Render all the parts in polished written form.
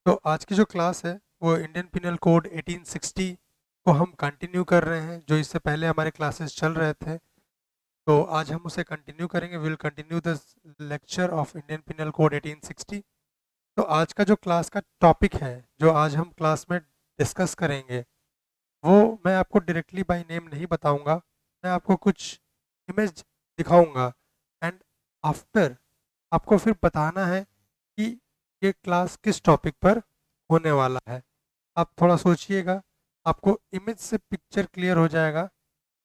तो आज की जो क्लास है वो इंडियन पिनल कोड 1860 को हम कंटिन्यू कर रहे हैं, जो इससे पहले हमारे क्लासेस चल रहे थे। तो आज हम उसे कंटिन्यू करेंगे। Will continue the lecture of Indian penal code 1860। तो आज का जो क्लास का टॉपिक है, जो आज हम क्लास में डिस्कस करेंगे, वो मैं आपको डायरेक्टली बाय नेम नहीं बताऊंगा। मैं आपको कुछ इमेज दिखाऊंगा एंड आफ्टर आपको फिर बताना है कि ये क्लास किस टॉपिक पर होने वाला है। आप थोड़ा सोचिएगा, आपको इमेज से पिक्चर क्लियर हो जाएगा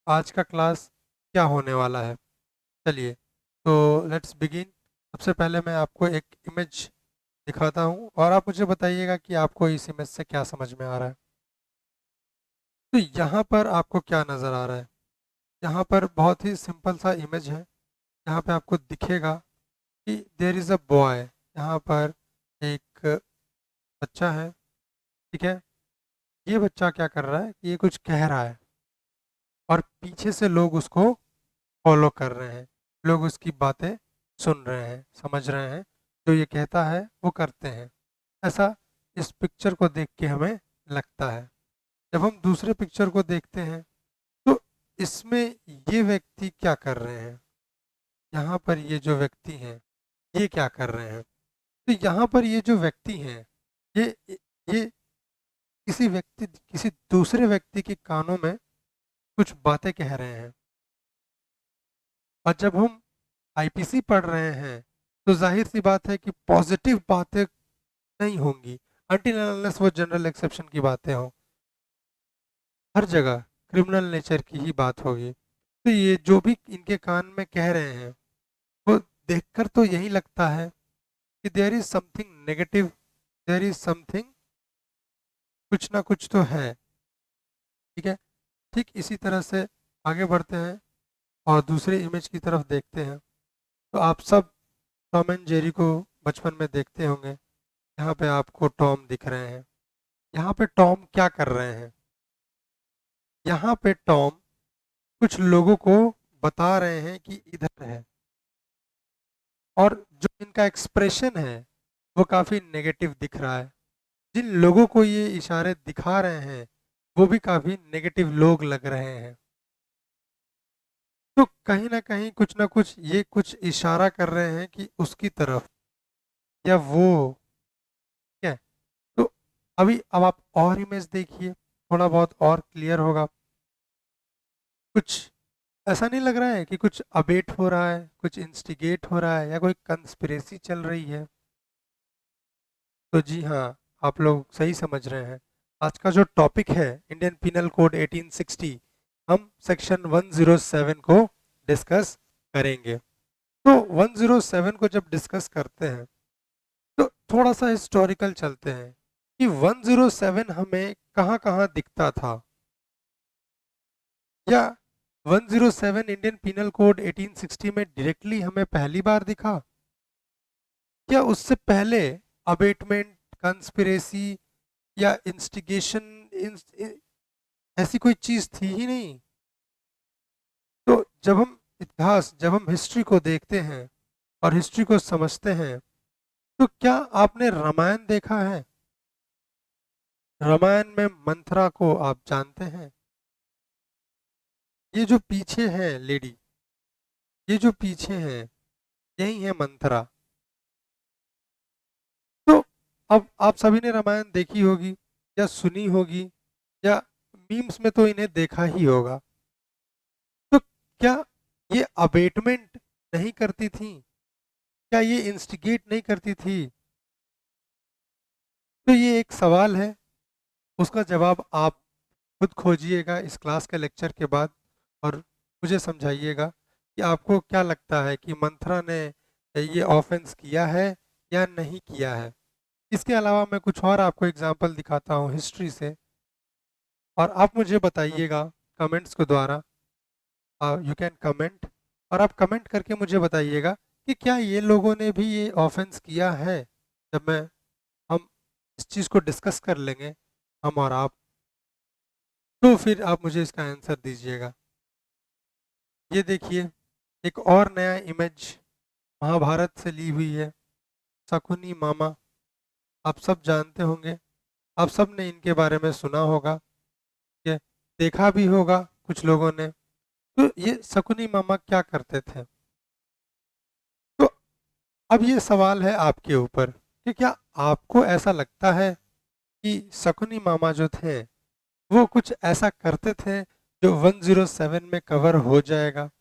आज का क्लास क्या होने वाला है। चलिए, तो लेट्स बिगिन। सबसे पहले मैं आपको एक इमेज दिखाता हूँ और आप मुझे बताइएगा कि आपको इस इमेज से क्या समझ में आ रहा है। तो यहाँ पर आपको क्या नज़र आ रहा है? यहाँ पर बहुत ही सिंपल सा इमेज है। यहाँ पे आपको दिखेगा कि देयर इज़ अ बॉय। यहाँ पर एक बच्चा है, ठीक है। ये बच्चा क्या कर रहा है कि ये कुछ कह रहा है और पीछे से लोग उसको फॉलो कर रहे हैं। लोग उसकी बातें सुन रहे हैं, समझ रहे हैं, जो ये कहता है वो करते हैं। ऐसा इस पिक्चर को देख के हमें लगता है। जब हम दूसरे पिक्चर को देखते हैं तो इसमें ये व्यक्ति क्या कर रहे हैं? यहाँ पर ये जो व्यक्ति हैं ये क्या कर रहे हैं? तो यहाँ पर ये जो व्यक्ति हैं, ये ये किसी दूसरे व्यक्ति के कानों में कुछ बातें कह रहे हैं। और जब हम आईपीसी पढ़ रहे हैं तो जाहिर सी बात है कि पॉजिटिव बातें नहीं होंगी, अनटिल अनलेस वो जनरल एक्सेप्शन की बातें हों। हर जगह क्रिमिनल नेचर की ही बात होगी। तो ये जो भी इनके कान में कह रहे हैं वो देखकर तो यही लगता है कि there is something negative, there is something, कुछ ना कुछ तो है। ठीक है। ठीक इसी तरह से आगे बढ़ते हैं और दूसरे इमेज की तरफ देखते हैं। तो आप सब टॉम एंड जेरी को बचपन में देखते होंगे। यहाँ पे आपको टॉम दिख रहे हैं। यहाँ पे टॉम क्या कर रहे हैं? यहाँ पे टॉम कुछ लोगों को बता रहे हैं कि इधर है, और जो इनका एक्सप्रेशन है वो काफी नेगेटिव दिख रहा है। जिन लोगों को ये इशारे दिखा रहे हैं वो भी काफी नेगेटिव लोग लग रहे हैं। तो कहीं ना कुछ ये कुछ इशारा कर रहे हैं कि उसकी तरफ या वो क्या है। तो अब आप और इमेज देखिए, थोड़ा बहुत और क्लियर होगा। कुछ ऐसा नहीं लग रहा है कि कुछ अबेट हो रहा है, कुछ इंस्टिगेट हो रहा है या कोई कंस्पिरेसी चल रही है? तो जी हाँ, आप लोग सही समझ रहे हैं। आज का जो टॉपिक है इंडियन पिनल कोड 1860, हम सेक्शन 107 को डिस्कस करेंगे। तो 107 को जब डिस्कस करते हैं तो थोड़ा सा हिस्टोरिकल चलते हैं कि 107 हमें कहाँ कहाँ दिखता था, या 107 इंडियन पिनल कोड 1860 में डायरेक्टली हमें पहली बार दिखा, या उससे पहले अबेटमेंट, कंस्पिरेसी या इंस्टिगेशन ऐसी कोई चीज थी ही नहीं। तो जब हम हिस्ट्री को देखते हैं और हिस्ट्री को समझते हैं, तो क्या आपने रामायण देखा है? रामायण में मंथरा को आप जानते हैं? ये जो पीछे है लेडी, ये जो पीछे है, यही है मंथरा। तो अब आप सभी ने रामायण देखी होगी या सुनी होगी, या मीम्स में तो इन्हें देखा ही होगा। तो क्या ये अबेटमेंट नहीं करती थी? क्या ये इंस्टिगेट नहीं करती थी? तो ये एक सवाल है, उसका जवाब आप खुद खोजिएगा इस क्लास के लेक्चर के बाद, और मुझे समझाइएगा कि आपको क्या लगता है कि मंथरा ने ये ऑफेंस किया है या नहीं किया है। इसके अलावा मैं कुछ और आपको एग्जांपल दिखाता हूँ हिस्ट्री से, और आप मुझे बताइएगा कमेंट्स के द्वारा। यू कैन कमेंट, और आप कमेंट करके मुझे बताइएगा कि क्या ये लोगों ने भी ये ऑफेंस किया है। जब मैं हम इस चीज़ को डिस्कस कर लेंगे, हम और आप, तो फिर आप मुझे इसका आंसर दीजिएगा। ये देखिए, एक और नया इमेज महाभारत से ली हुई है, शकुनी मामा। आप सब जानते होंगे, आप सब ने इनके बारे में सुना होगा, ठीक है, देखा भी होगा कुछ लोगों ने। तो ये शकुनी मामा क्या करते थे? तो अब ये सवाल है आपके ऊपर कि क्या आपको ऐसा लगता है कि शकुनी मामा जो थे वो कुछ ऐसा करते थे जो 107 में कवर हो जाएगा?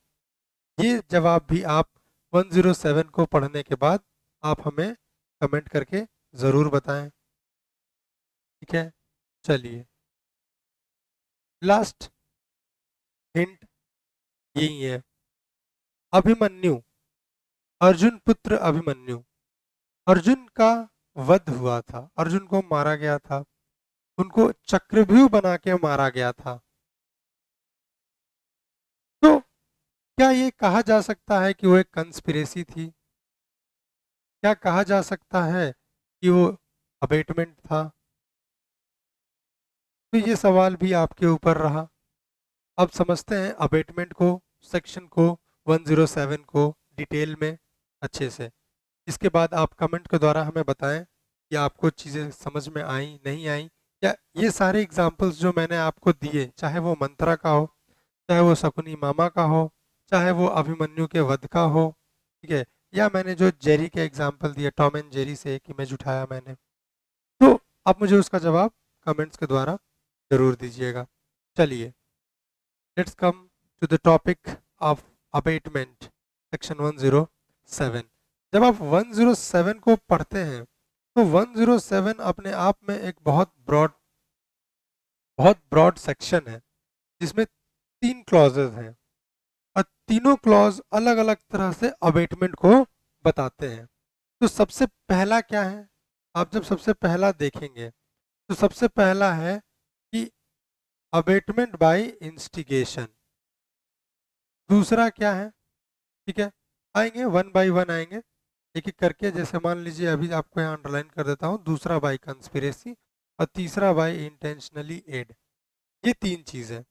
ये जवाब भी आप 107 को पढ़ने के बाद आप हमें कमेंट करके ज़रूर बताएं, ठीक है। चलिए, लास्ट हिंट यही है। अभिमन्यु, अर्जुन पुत्र अभिमन्यु, अर्जुन का वध हुआ था, अर्जुन को मारा गया था, उनको चक्रव्यूह बना के मारा गया था। तो क्या ये कहा जा सकता है कि वो एक कंस्पिरेसी थी? क्या कहा जा सकता है कि वो अबेटमेंट था? तो ये सवाल भी आपके ऊपर रहा। अब समझते हैं अबेटमेंट को, सेक्शन को, 107 को डिटेल में अच्छे से। इसके बाद आप कमेंट के द्वारा हमें बताएं कि आपको चीज़ें समझ में आई नहीं आई, या ये सारे एग्जाम्पल्स जो मैंने आपको दिए, चाहे वो मंत्रा का हो, चाहे वो शकुनी मामा का हो, चाहे वो अभिमन्यु के वध का हो, ठीक है, या मैंने जो जेरी के एग्जाम्पल दिए, टॉम एंड जेरी से एक इमेज उठाया मैंने, तो आप मुझे उसका जवाब कमेंट्स के द्वारा जरूर दीजिएगा। चलिए, let's come to the topic of abetment, section 107। जब आप 107 को पढ़ते हैं तो 107 अपने आप में एक बहुत ब्रॉड सेक्शन है, जिसमें 3 क्लॉजेज हैं और तीनों क्लॉज अलग अलग तरह से अबेटमेंट को बताते हैं। तो सबसे पहला क्या है? आप जब सबसे पहला देखेंगे तो सबसे पहला है कि अबेटमेंट बाय इंस्टिगेशन। दूसरा क्या है? ठीक है, आएंगे वन बाय वन आएंगे, एक एक करके। जैसे मान लीजिए अभी आपको यहाँ अंडरलाइन कर देता हूँ, दूसरा बाय कंस्पिरेसी और तीसरा बाय इंटेंशनली एड। ये 3 चीज है।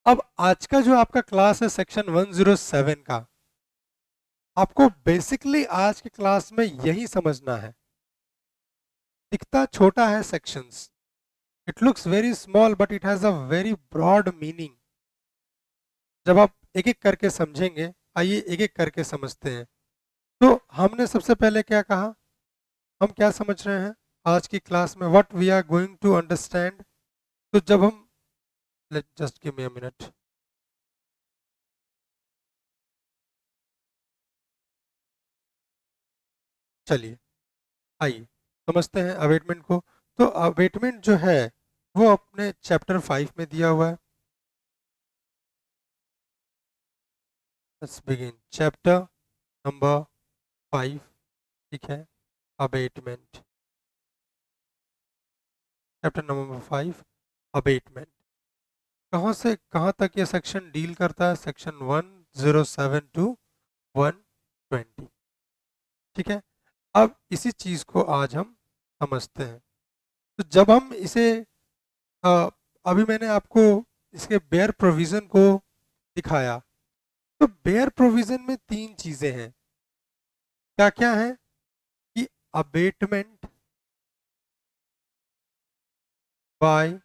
अब आज का जो आपका क्लास है सेक्शन 107 का, आपको बेसिकली आज के क्लास में यही समझना है। दिखता छोटा है sections, it looks very small but it has a very broad meaning. जब आप एक एक करके समझेंगे, आइए एक एक करके समझते हैं। तो हमने सबसे पहले क्या कहा, हम क्या समझ रहे हैं आज की क्लास में, what we are going to understand. तो जब हम, let just give me a minute. चलिए, आइए समझते हैं अवेटमेंट को। तो अवेटमेंट जो है वो अपने चैप्टर 5 में दिया हुआ है। लेट्स बिगिन चैप्टर नंबर 5, ठीक है, अबेटमेंट। Chapter number 5, abetment. कहाँ से कहाँ तक ये सेक्शन डील करता है? सेक्शन 107 टू 120, ठीक है। अब इसी चीज को आज हम समझते हैं। तो जब हम इसे अ, अभी मैंने आपको इसके बेयर प्रोविजन को दिखाया, तो बेयर प्रोविजन में 3 चीजें हैं। क्या क्या है? कि abetment by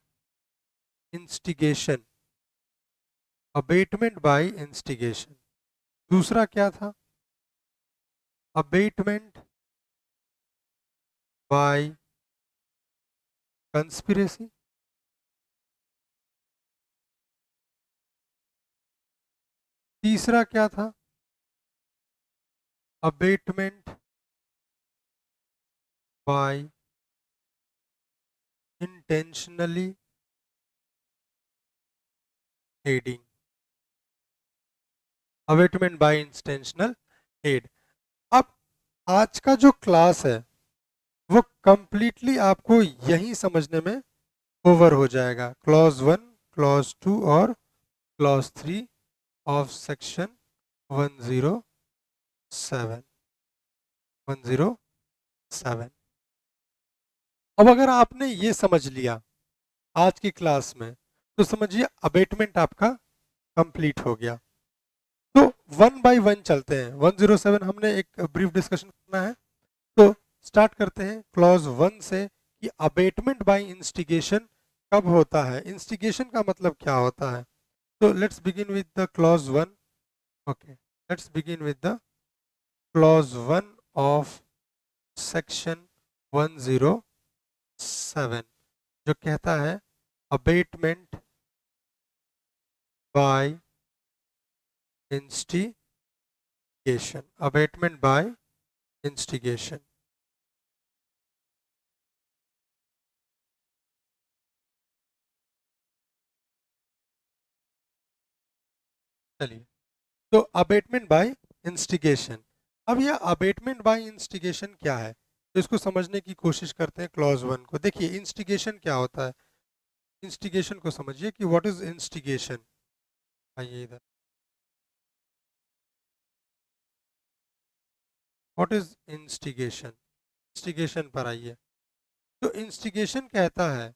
instigation, abetment by instigation. दूसरा क्या था? Abetment by conspiracy. तीसरा क्या था? Abetment by intentionally aiding, abetment by intentional aid. अब आज का जो क्लास है वो कंप्लीटली आपको यही समझने में ओवर हो जाएगा। क्लॉज 1, क्लॉज 2 और क्लॉज 3 ऑफ सेक्शन 107, 107। अब अगर आपने ये समझ लिया आज की क्लास में, तो समझिए अबेटमेंट आपका कंप्लीट हो गया। तो वन बाय वन चलते हैं। 107 हमने एक ब्रीफ डिस्कशन करना है। तो स्टार्ट करते हैं क्लॉज 1 से कि अबेटमेंट बाय इंस्टिगेशन कब होता है, इंस्टिगेशन का मतलब क्या होता है। तो let's begin with the clause 1। Okay, let's begin with the clause 1 of section 107 जो कहता है abetment by instigation, abetment by instigation. चलिए, तो अबेटमेंट बाय इंस्टिगेशन। अब यह अबेटमेंट बाय इंस्टिगेशन क्या है, तो इसको समझने की कोशिश करते हैं क्लॉज 1 को। देखिए इंस्टिगेशन क्या होता है, इंस्टिगेशन को समझिए कि व्हाट इज इंस्टिगेशन। आइए इधर, व्हाट इज इंस्टिगेशन, इंस्टिगेशन पर आइए। तो इंस्टिगेशन कहता है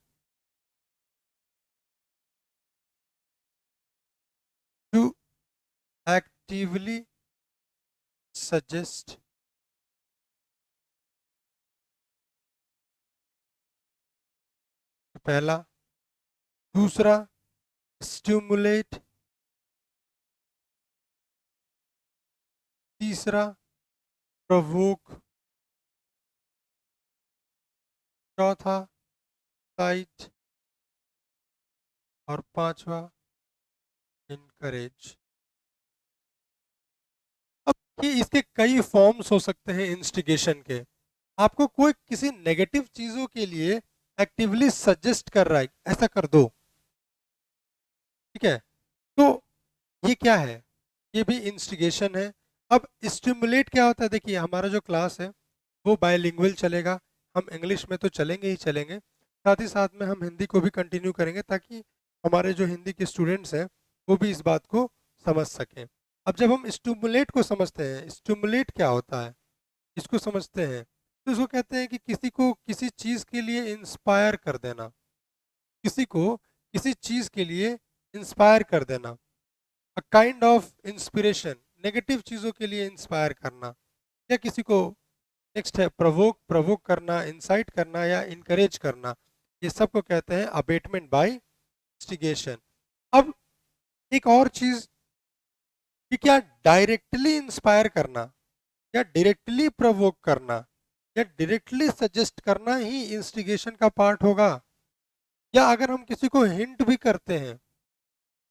टू एक्टिवली सजेस्ट, पहला। दूसरा, स्टिमुलेट। तीसरा, प्रोवोक। चौथा, साइट। और पांचवा, इनकरेज। अब ये इसके कई फॉर्म्स हो सकते हैं इंस्टिगेशन के। आपको कोई किसी नेगेटिव चीजों के लिए एक्टिवली सजेस्ट कर रहा है, ऐसा कर दो, ठीक है, तो ये क्या है, ये भी इंस्टिगेशन है। अब स्टिमुलेट क्या होता है, देखिए हमारा जो क्लास है वो बायलिंगुअल चलेगा, हम इंग्लिश में तो चलेंगे ही चलेंगे, साथ ही साथ में हम हिंदी को भी कंटिन्यू करेंगे ताकि हमारे जो हिंदी के स्टूडेंट्स हैं वो भी इस बात को समझ सकें। अब जब हम स्टिमुलेट को समझते हैं, स्टिमुलेट क्या होता है इसको समझते हैं, तो इसको कहते हैं कि किसी को किसी चीज़ के लिए इंस्पायर कर देना, किसी को किसी चीज़ के लिए इंस्पायर कर देना, a kind of inspiration, negative चीज़ों के लिए इंस्पायर करना, या किसी को, नेक्स्ट है प्रोवोक, प्रोवोक करना, इंसाइट करना या इनकरेज करना, ये सब को कहते हैं अबेटमेंट बाय इंस्टिगेशन। अब एक और चीज़ कि क्या डायरेक्टली इंस्पायर करना या डायरेक्टली प्रोवोक करना या डायरेक्टली सजेस्ट करना ही इंस्टिगेशन का पार्ट होगा, या अगर हम किसी को हिंट भी करते हैं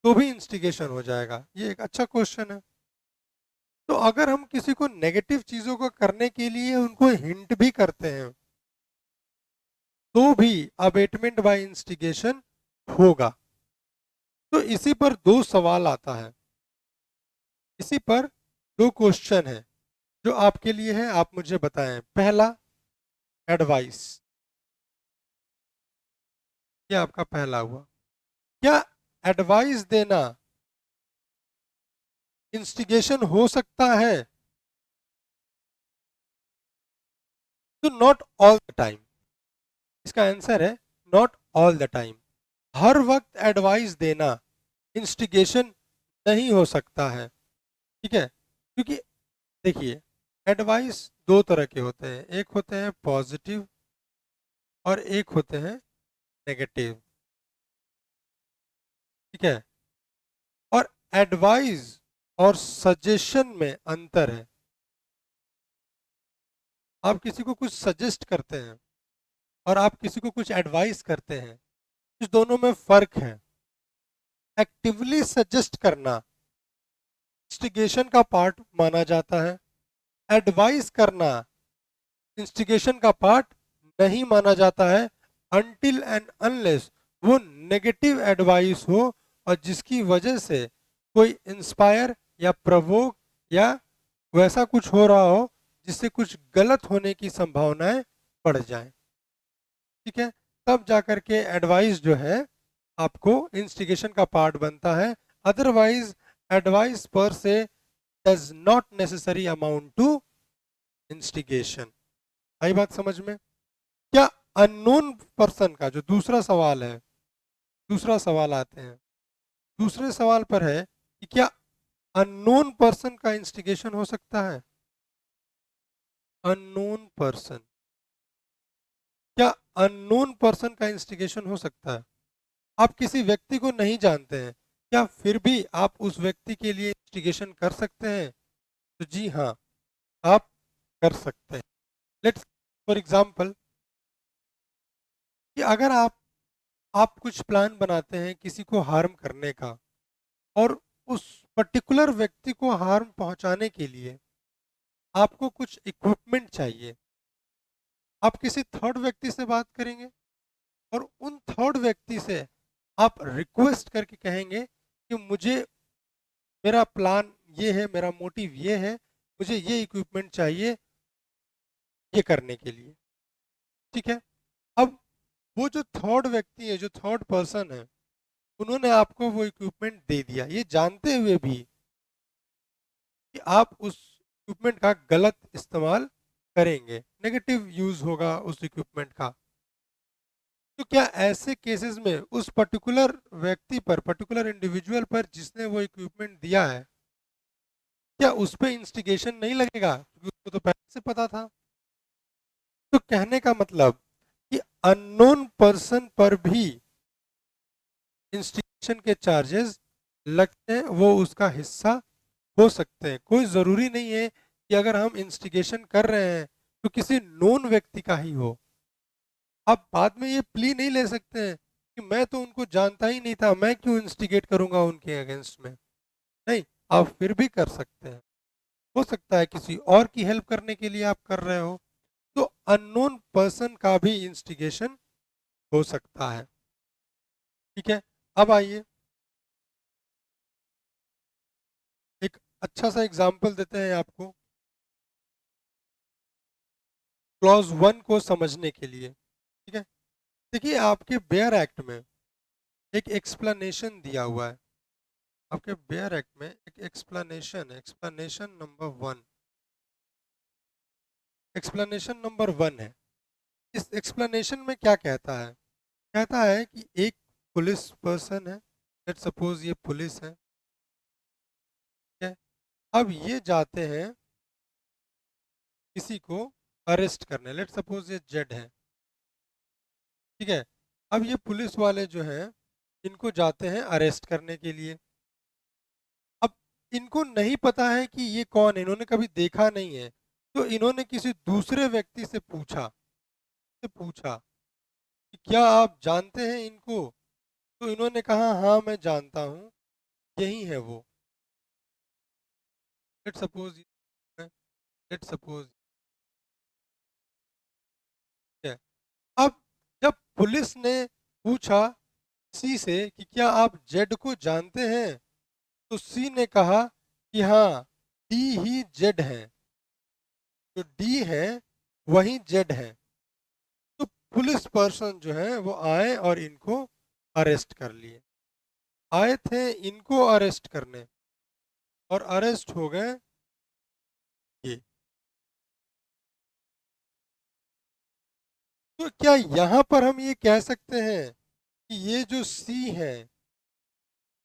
तो भी इंस्टिगेशन हो जाएगा, ये एक अच्छा क्वेश्चन है। तो अगर हम किसी को नेगेटिव चीजों को करने के लिए उनको हिंट भी करते हैं तो भी अबेटमेंट बाय इंस्टिगेशन होगा। तो इसी पर दो सवाल आता है, इसी पर दो क्वेश्चन है जो आपके लिए है, आप मुझे बताएं। पहला, एडवाइस, ये आपका पहला हुआ। क्या एडवाइस देना इंस्टिगेशन हो सकता है? तो नॉट ऑल द टाइम, इसका आंसर है नॉट ऑल द टाइम। हर वक्त एडवाइस देना इंस्टिगेशन नहीं हो सकता है, ठीक है, क्योंकि देखिए एडवाइस दो तरह के होते हैं, एक होते हैं पॉजिटिव और एक होते हैं नेगेटिव, ठीक है। और एडवाइस और सजेशन में अंतर है। आप किसी को कुछ सजेस्ट करते हैं और आप किसी को कुछ एडवाइस करते हैं, इस दोनों में फर्क है। एक्टिवली सजेस्ट करना इंस्टिगेशन का पार्ट माना जाता है, एडवाइस करना इंस्टिगेशन का पार्ट नहीं माना जाता है, अनटिल एंड अनलेस वो नेगेटिव एडवाइस हो और जिसकी वजह से कोई इंस्पायर या प्रवोक या वैसा कुछ हो रहा हो जिससे कुछ गलत होने की संभावनाएं बढ़ जाएं, ठीक है, तब जाकर के एडवाइस जो है आपको इंस्टिगेशन का पार्ट बनता है। Otherwise advice per se does not necessary amount to instigation. आई बात समझ में? क्या अननोन पर्सन का जो दूसरा सवाल है, दूसरा सवाल आते हैं, दूसरे सवाल पर है कि क्या अननोन पर्सन का इंस्टिगेशन हो सकता है? अननोन पर्सन, क्या अननोन पर्सन का इंस्टिगेशन हो सकता है? आप किसी व्यक्ति को नहीं जानते हैं, क्या फिर भी आप उस व्यक्ति के लिए इंस्टिगेशन कर सकते हैं? तो जी हाँ, आप कर सकते हैं। लेट्स फॉर एग्जांपल कि अगर आप कुछ प्लान बनाते हैं किसी को हार्म करने का, और उस पर्टिकुलर व्यक्ति को हार्म पहुंचाने के लिए आपको कुछ इक्विपमेंट चाहिए, आप किसी थर्ड व्यक्ति से बात करेंगे और उन थर्ड व्यक्ति से आप रिक्वेस्ट करके कहेंगे कि मुझे, मेरा प्लान ये है, मेरा मोटिव ये है, मुझे ये इक्विपमेंट चाहिए ये करने के लिए। ठीक है, अब वो जो थर्ड व्यक्ति है, जो थर्ड पर्सन है, उन्होंने आपको वो इक्विपमेंट दे दिया, ये जानते हुए भी कि आप उस इक्विपमेंट का गलत इस्तेमाल करेंगे, नेगेटिव यूज होगा उस इक्विपमेंट का। तो क्या ऐसे केसेस में उस पर्टिकुलर व्यक्ति पर, पर्टिकुलर इंडिविजुअल पर जिसने वो इक्विपमेंट दिया है, क्या उस पे इंस्टिगेशन नहीं लगेगा, क्योंकि उसको तो पहले से पता था? तो कहने का मतलब कि अननोन पर्सन पर भी इंस्टिगेशन के चार्जेस लगते हैं, वो उसका हिस्सा हो सकते हैं। कोई ज़रूरी नहीं है कि अगर हम इंस्टिगेशन कर रहे हैं तो किसी नोन व्यक्ति का ही हो। आप बाद में ये प्ली नहीं ले सकते हैं कि मैं तो उनको जानता ही नहीं था, मैं क्यों इंस्टिगेट करूंगा उनके अगेंस्ट में। नहीं, आप फिर भी कर सकते हैं। हो सकता है किसी और की हेल्प करने के लिए आप कर रहे हो, तो अननोन पर्सन का भी इंस्टिगेशन हो सकता है। ठीक है, अब आइए एक अच्छा सा एग्जाम्पल देते हैं आपको क्लॉज 1 को समझने के लिए। ठीक है, देखिए आपके बेयर एक्ट में एक एक्सप्लेनेशन दिया हुआ है। आपके बेयर एक्ट में एक explanation, explanation number 1, explanation number 1 है। इस एक्सप्लेनेशन में क्या कहता है? कहता है कि एक पुलिस पर्सन है, लेट्स सपोज ये पुलिस है, ठीक है? अब ये जाते हैं किसी को अरेस्ट करने, लेट्स सपोज ये जेड है, ठीक है? अब ये पुलिस वाले जो हैं, इनको जाते हैं अरेस्ट करने के लिए। अब इनको नहीं पता है कि ये कौन है, इन्होंने कभी देखा नहीं है, तो इन्होंने किसी दूसरे व्यक्ति से पूछा कि क्या आप जानते हैं इनको? तो इन्होंने कहा हाँ मैं जानता हूँ, यही है वो। लेट्स सपोज, लेट्स सपोज है। अब जब पुलिस ने पूछा सी से कि क्या आप जेड को जानते हैं, तो सी ने कहा कि हाँ, डी ही जेड है, जो डी है वही जेड है। तो पुलिस पर्सन जो है वो आए और इनको अरेस्ट कर लिए। आए थे इनको अरेस्ट करने और अरेस्ट हो गए ये। तो क्या यहाँ पर हम ये कह सकते हैं कि ये जो सी है,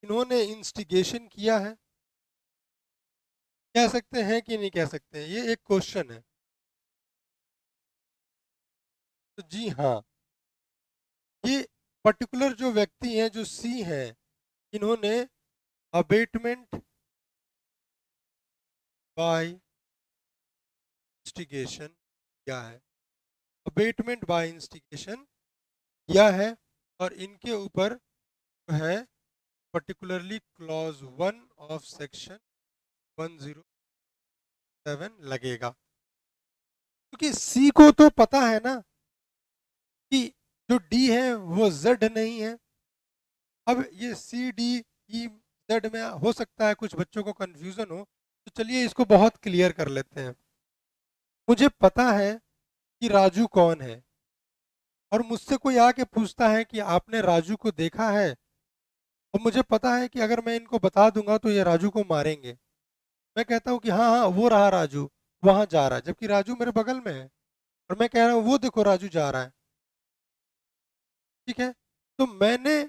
इन्होंने इंस्टिगेशन किया है? कह सकते हैं कि नहीं कह सकते हैं, ये एक क्वेश्चन है। तो जी हाँ, ये पर्टिकुलर जो व्यक्ति हैं, जो सी हैं, इन्होंने अबेटमेंट बाय इंस्टिगेशन किया है, अबेटमेंट बाय इंस्टिगेशन किया है, और इनके ऊपर जो है पर्टिकुलरली क्लॉज 1 ऑफ सेक्शन 107 लगेगा। क्योंकि सी को तो पता है ना कि जो डी है वो जेड नहीं है। अब ये सी डी ई जेड में हो सकता है कुछ बच्चों को कंफ्यूजन हो, तो चलिए इसको बहुत क्लियर कर लेते हैं। मुझे पता है कि राजू कौन है, और मुझसे कोई आके पूछता है कि आपने राजू को देखा है, और मुझे पता है कि अगर मैं इनको बता दूंगा तो ये राजू को मारेंगे। मैं कहता हूँ कि हाँ हाँ वो रहा राजू, वहां जा रहा है, जबकि राजू मेरे बगल में है, और मैं कह रहा हूँ वो देखो राजू जा रहा है। ठीक है, तो मैंने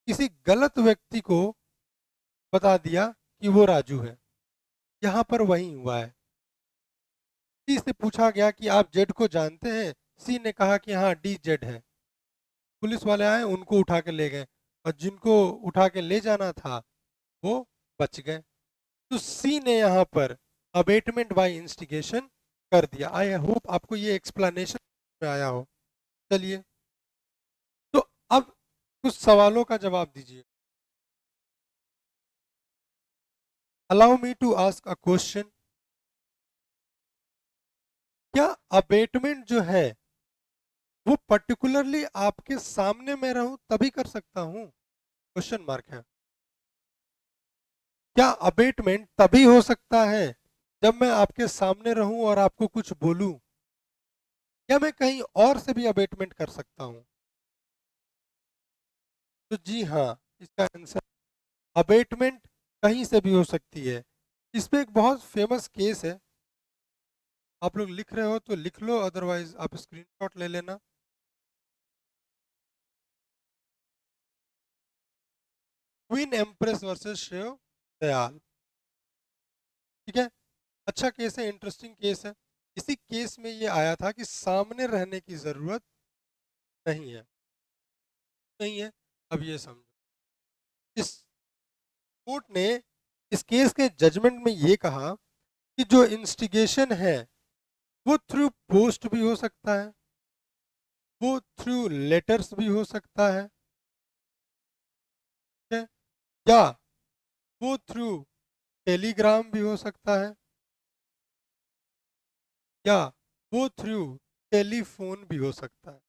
किसी गलत व्यक्ति को बता दिया कि वो राजू है। यहाँ पर वही हुआ है, किसी से पूछा गया कि आप जेड को जानते हैं, सी ने कहा कि हाँ डी जेड है, पुलिस वाले आए उनको उठा के ले गए, और जिनको उठा के ले जाना था वो बच गए। तो सी ने यहाँ पर अबेटमेंट बाय इंस्टिगेशन कर दिया। आई होप आपको ये एक्सप्लेनेशन में आया हो। चलिए, तो अब कुछ सवालों का जवाब दीजिए। Allow me to ask a question. क्या अबेटमेंट जो है वो पर्टिकुलरली आपके सामने मैं रहूं तभी कर सकता हूं? क्वेश्चन मार्क है। क्या अबेटमेंट तभी हो सकता है जब मैं आपके सामने रहूं और आपको कुछ बोलूं, या मैं कहीं और से भी अबेटमेंट कर सकता हूं? तो जी हाँ, इसका आंसर अबेटमेंट कहीं से भी हो सकती है। इस पे एक बहुत फेमस केस है, आप लोग लिख रहे हो तो लिख लो, अदरवाइज आप स्क्रीनशॉट ले लेना। Queen Empress versus Shiv Dayal. ठीक है, अच्छा केस है, इंटरेस्टिंग केस है। इसी केस में ये आया था कि सामने रहने की जरूरत नहीं है। नहीं है, अब ये समझो। इस कोर्ट ने इस केस के जजमेंट में ये कहा कि जो इंस्टिगेशन है वो थ्रू पोस्ट भी हो सकता है, वो थ्रू लेटर्स भी हो सकता है, ठीक है? या वो थ्रू टेलीग्राम भी हो सकता है, या वो थ्रू टेलीफोन भी हो सकता है,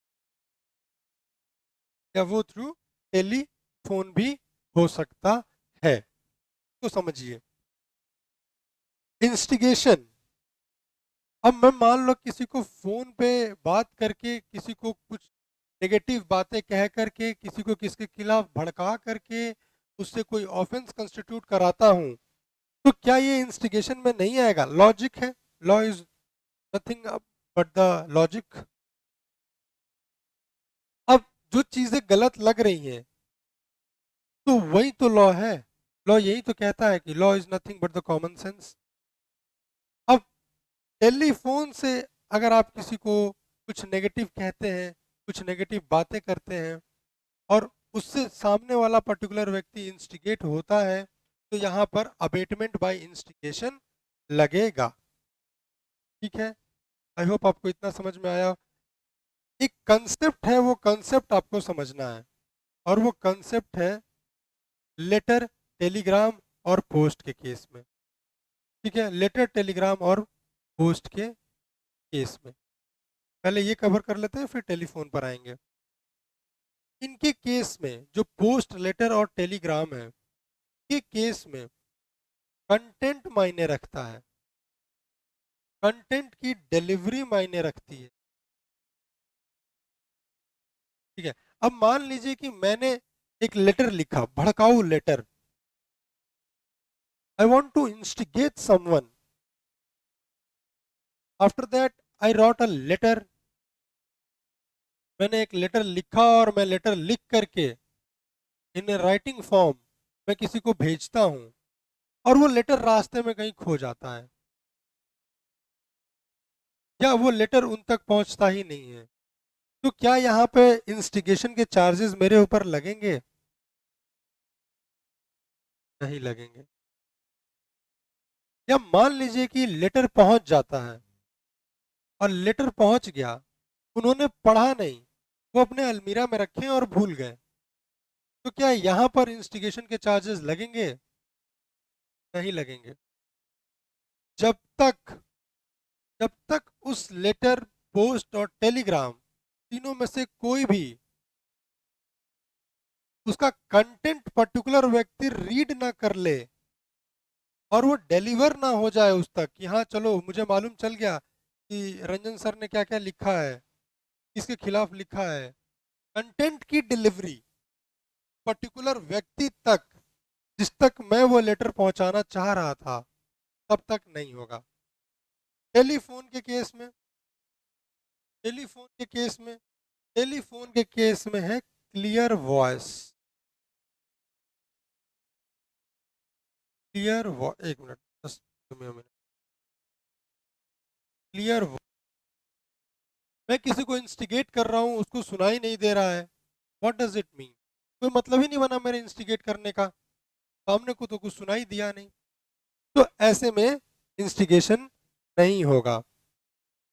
या वो थ्रू टेलीफोन भी हो सकता है। तो समझिए, इंस्टिगेशन, अब मैं मान लो किसी को फोन पे बात करके, किसी को कुछ नेगेटिव बातें कह करके, किसी को किसके खिलाफ भड़का करके उससे कोई ऑफेंस कंस्टिट्यूट कराता हूं, तो क्या ये इंस्टिगेशन में नहीं आएगा? लॉजिक है, law is nothing but the logic. अब जो चीजें गलत लग रही हैं तो वही तो लॉ है। लॉ यही तो कहता है कि law is nothing but the common sense. अब टेलीफोन से अगर आप किसी को कुछ नेगेटिव कहते हैं, कुछ नेगेटिव बातें करते हैं, और उससे सामने वाला पर्टिकुलर व्यक्ति इंस्टिगेट होता है, तो यहाँ पर अबेटमेंट बाय इंस्टिगेशन लगेगा। ठीक है, आई होप आपको इतना समझ में आया। एक कंसेप्ट है, वो कंसेप्ट आपको समझना है, और वो कंसेप्ट है लेटर, टेलीग्राम और पोस्ट के केस में। ठीक है, लेटर, टेलीग्राम और पोस्ट के केस में पहले ये कवर कर लेते हैं, फिर टेलीफोन पर आएंगे। इनके केस में जो पोस्ट, लेटर और टेलीग्राम है, के केस में कंटेंट मायने रखता है, कंटेंट की डिलीवरी मायने रखती है। ठीक है, अब मान लीजिए कि मैंने एक लेटर लिखा, भड़काऊ letter, I want to instigate someone, after that I wrote a letter, मैंने एक लेटर लिखा और मैं लेटर लिख करके इन राइटिंग फॉर्म मैं किसी को भेजता हूं, और वो लेटर रास्ते में कहीं खो जाता है, या वो लेटर उन तक पहुंचता ही नहीं है, तो क्या यहाँ पे इंस्टिगेशन के चार्जेस मेरे ऊपर लगेंगे? नहीं लगेंगे। या मान लीजिए कि लेटर पहुंच जाता है, और लेटर पहुंच गया, उन्होंने पढ़ा नहीं, वो अपने अलमीरा में रखे और भूल गए, तो क्या यहाँ पर इंस्टिगेशन के चार्जेस लगेंगे? नहीं लगेंगे। जब तक जब तक उस लेटर, पोस्ट और टेलीग्राम तीनों में से कोई भी उसका कंटेंट पर्टिकुलर व्यक्ति रीड ना कर ले, और वो डिलीवर ना हो जाए उस तक कि हाँ चलो मुझे मालूम चल गया कि रंजन सर ने क्या क्या लिखा है, किसके खिलाफ लिखा है, कंटेंट की डिलीवरी पर्टिकुलर व्यक्ति तक, जिस तक मैं वो लेटर पहुंचाना चाह रहा था, तब तक नहीं होगा। टेलीफोन के केस में, टेलीफोन के केस में टेलीफोन के केस में है क्लियर वॉइस। क्लियर एक मिनट, बस, क्लियर मैं किसी को इंस्टिगेट कर रहा हूँ, उसको सुनाई नहीं दे रहा है, व्हाट डज इट मीन? कोई मतलब ही नहीं बना मेरे इंस्टिगेट करने का, सामने को तो कुछ सुनाई दिया नहीं। तो ऐसे में इंस्टिगेशन नहीं होगा।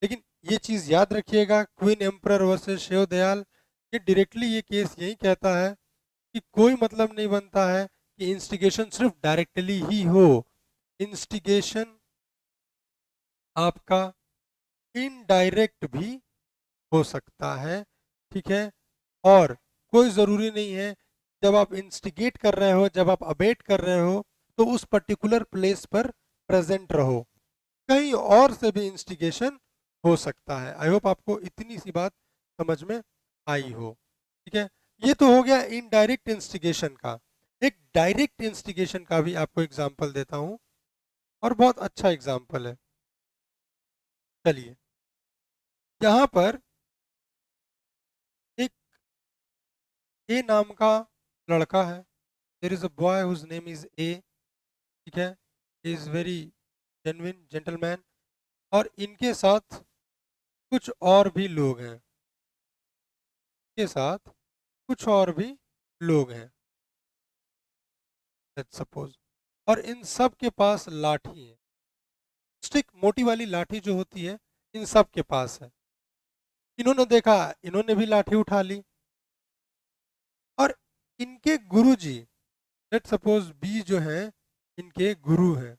लेकिन ये चीज याद रखिएगा, Queen Emperor versus Shiv Dayal, ये डायरेक्टली ये केस यही कहता है कि कोई मतलब नहीं बनता है कि इंस्टिगेशन सिर्फ डायरेक्टली ही हो। इंस्टिगेशन आपका इनडायरेक्ट भी हो सकता है, ठीक है। और कोई ज़रूरी नहीं है जब आप इंस्टिगेट कर रहे हो, जब आप अबेट कर रहे हो, तो उस पर्टिकुलर प्लेस पर प्रेजेंट रहो, कहीं और से भी इंस्टिगेशन हो सकता है। आई होप आपको इतनी सी बात समझ में आई हो, ठीक है। ये तो हो गया इनडायरेक्ट इंस्टिगेशन का। एक डायरेक्ट इंस्टिगेशन का भी आपको एग्जांपल देता हूं, और बहुत अच्छा एग्जांपल है। चलिए, यहाँ पर एक ए नाम का लड़का है, there is a boy whose name is A, ठीक है। इज वेरी जेन्युइन जेंटलमैन, और इनके साथ कुछ और भी लोग हैं, के साथ कुछ और भी लोग हैं, लेट्स सपोज। और इन सब के पास लाठी है, स्टिक, मोटी वाली लाठी जो होती है, इन सब के पास है। इन्होंने देखा, इन्होंने भी लाठी उठा ली, और इनके गुरुजी, लेट्स सपोज बी जो है इनके गुरु हैं,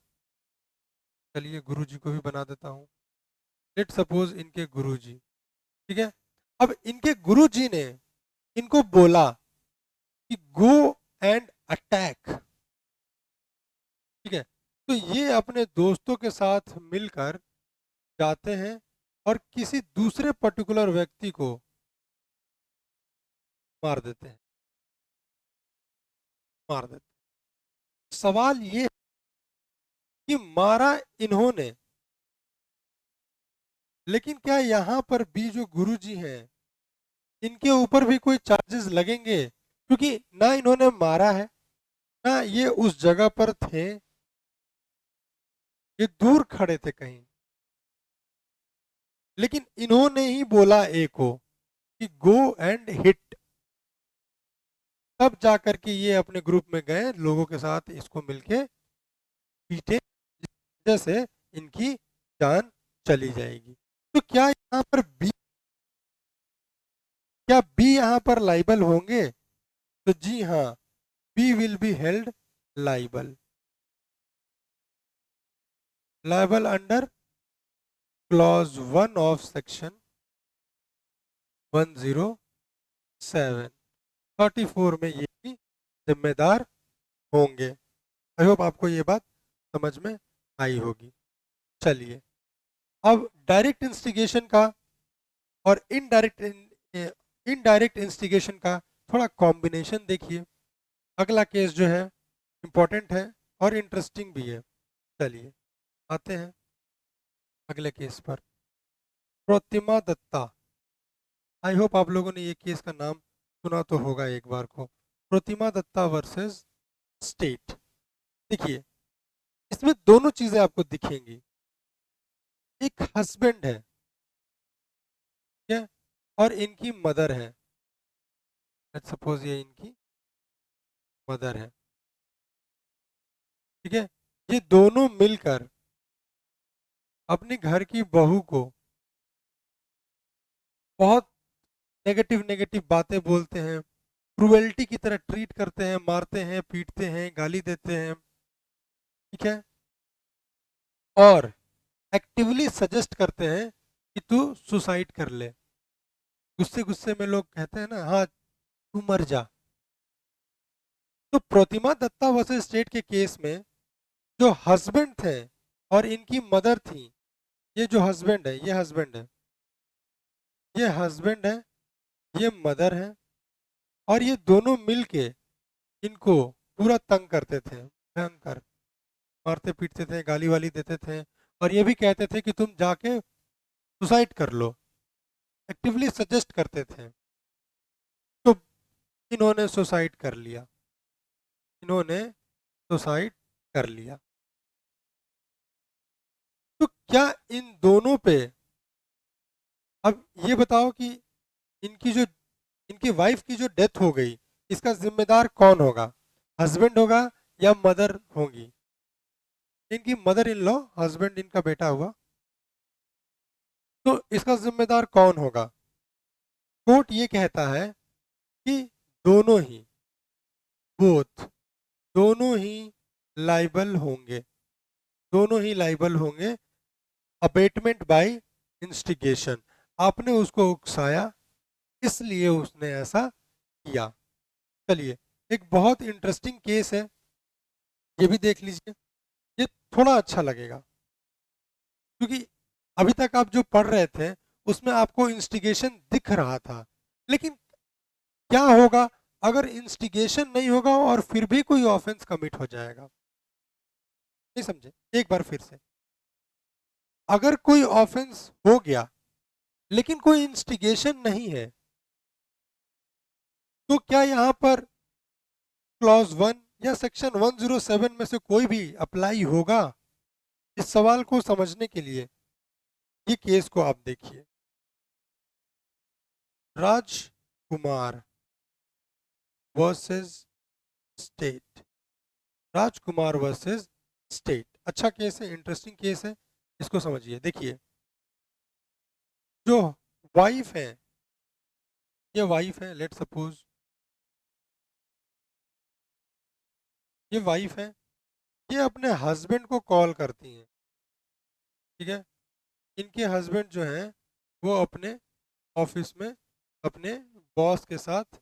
चलिए गुरुजी को भी बना देता हूँ, लेट्स सपोज इनके गुरुजी, ठीक है। अब इनके गुरुजी ने इनको बोला कि गो एंड अटैक, ठीक है। तो ये अपने दोस्तों के साथ मिलकर जाते हैं और किसी दूसरे पर्टिकुलर व्यक्ति को मार देते हैं, मार देते हैं। सवाल ये है कि मारा इन्होंने, लेकिन क्या यहाँ पर भी जो गुरुजी हैं, इनके ऊपर भी कोई चार्जेस लगेंगे? क्योंकि ना इन्होंने मारा है, ना ये उस जगह पर थे, ये दूर खड़े थे कहीं, लेकिन इन्होंने ही बोला ए को कि गो एंड हिट। तब जाकर के ये अपने ग्रुप में गए, लोगों के साथ इसको मिलके पीटे, जैसे इनकी जान चली जाएगी। तो क्या यहाँ पर बी, क्या बी यहाँ पर लाइबल होंगे? तो जी हाँ, B will be held liable, liable under clause 1 of section 107, 34 में ये भी जिम्मेदार होंगे। आई होप आपको ये बात समझ में आई होगी। चलिए, अब डायरेक्ट इंस्टिगेशन का और इनडायरेक्ट इंस्टिगेशन का थोड़ा कॉम्बिनेशन देखिए। अगला केस जो है इम्पोर्टेंट है और इंटरेस्टिंग भी है। चलिए आते हैं अगले केस पर। प्रतिमा दत्ता, आई होप आप लोगों ने ये केस का नाम सुना तो होगा एक बार को। प्रतिमा दत्ता वर्सेस स्टेट। देखिए, इसमें दोनों चीजें आपको दिखेंगी। एक हस्बैंड है, ठीक है, और इनकी मदर है, लेट्स सपोज ये इनकी मदर है, ठीक है। ये दोनों मिलकर अपनी घर की बहू को बहुत नेगेटिव नेगेटिव बातें बोलते हैं, क्रुएल्टी की तरह ट्रीट करते हैं, मारते हैं, पीटते हैं, गाली देते हैं, ठीक है। और एक्टिवली सजेस्ट करते हैं कि तू सुसाइड कर ले। गुस्से गुस्से में लोग कहते हैं ना, हाँ तू मर जा। तो प्रतिमा दत्ता वर्सेस स्टेट के केस में जो हस्बैंड थे और इनकी मदर थी, ये जो हस्बैंड है, ये हस्बैंड है, ये हस्बैंड है, ये मदर है, और ये दोनों मिलके इनको पूरा तंग करते थे, भयंकर मारते पीटते थे, गाली वाली देते थे, और ये भी कहते थे कि तुम जाके सुसाइड कर लो, एक्टिवली सजेस्ट करते थे। तो इन्होंने सुसाइड कर लिया, इन्होंने सुसाइड कर लिया। तो क्या इन दोनों पे अब ये बताओ कि इनकी जो इनकी वाइफ की जो डेथ हो गई, इसका जिम्मेदार कौन होगा? हस्बैंड होगा या मदर होगी? इनकी मदर इन लॉ, हस्बैंड इनका बेटा हुआ, तो इसका जिम्मेदार कौन होगा? कोर्ट ये कहता है कि दोनों ही, बोथ, दोनों ही लाइबल होंगे, दोनों ही लाइबल होंगे। अबेटमेंट बाय इंस्टिगेशन, आपने उसको उकसाया इसलिए उसने ऐसा किया। चलिए, एक बहुत इंटरेस्टिंग केस है, ये भी देख लीजिए, ये थोड़ा अच्छा लगेगा, क्योंकि अभी तक आप जो पढ़ रहे थे उसमें आपको इंस्टिगेशन दिख रहा था, लेकिन क्या होगा अगर इंस्टिगेशन नहीं होगा और फिर भी कोई ऑफेंस कमिट हो जाएगा? नहीं समझे? एक बार फिर से, अगर कोई ऑफेंस हो गया लेकिन कोई इंस्टिगेशन नहीं है, तो क्या यहाँ पर क्लॉज 1 या सेक्शन 107 में से कोई भी अप्लाई होगा? इस सवाल को समझने के लिए ये केस को आप देखिए, राजकुमार वर्सेस स्टेट, राजकुमार वर्सेस स्टेट। अच्छा केस है, इंटरेस्टिंग केस है, इसको समझिए। देखिए, जो वाइफ है, ये वाइफ है, लेट सपोज ये वाइफ है, ये अपने हस्बैंड को कॉल करती हैं, ठीक है? इनके हस्बैंड जो हैं वो अपने ऑफिस में अपने बॉस के साथ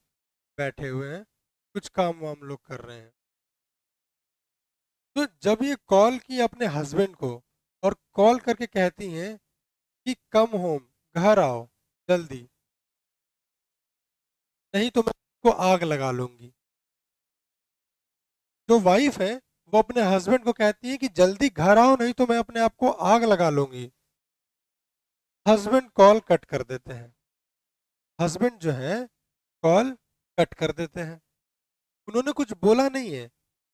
बैठे हुए हैं, कुछ काम वाम लोग कर रहे हैं। तो जब ये कॉल की अपने हस्बैंड को और कॉल करके कहती हैं कि कम होम, घर आओ जल्दी, नहीं तो मैं आपको आग लगा लूंगी। जो वाइफ है वो अपने हस्बैंड को कहती है कि जल्दी घर आओ, नहीं तो मैं अपने आप को आग लगा लूंगी। हस्बैंड कॉल कट कर देते हैं, हस्बैंड जो है कॉल कट कर देते हैं। उन्होंने कुछ बोला नहीं है,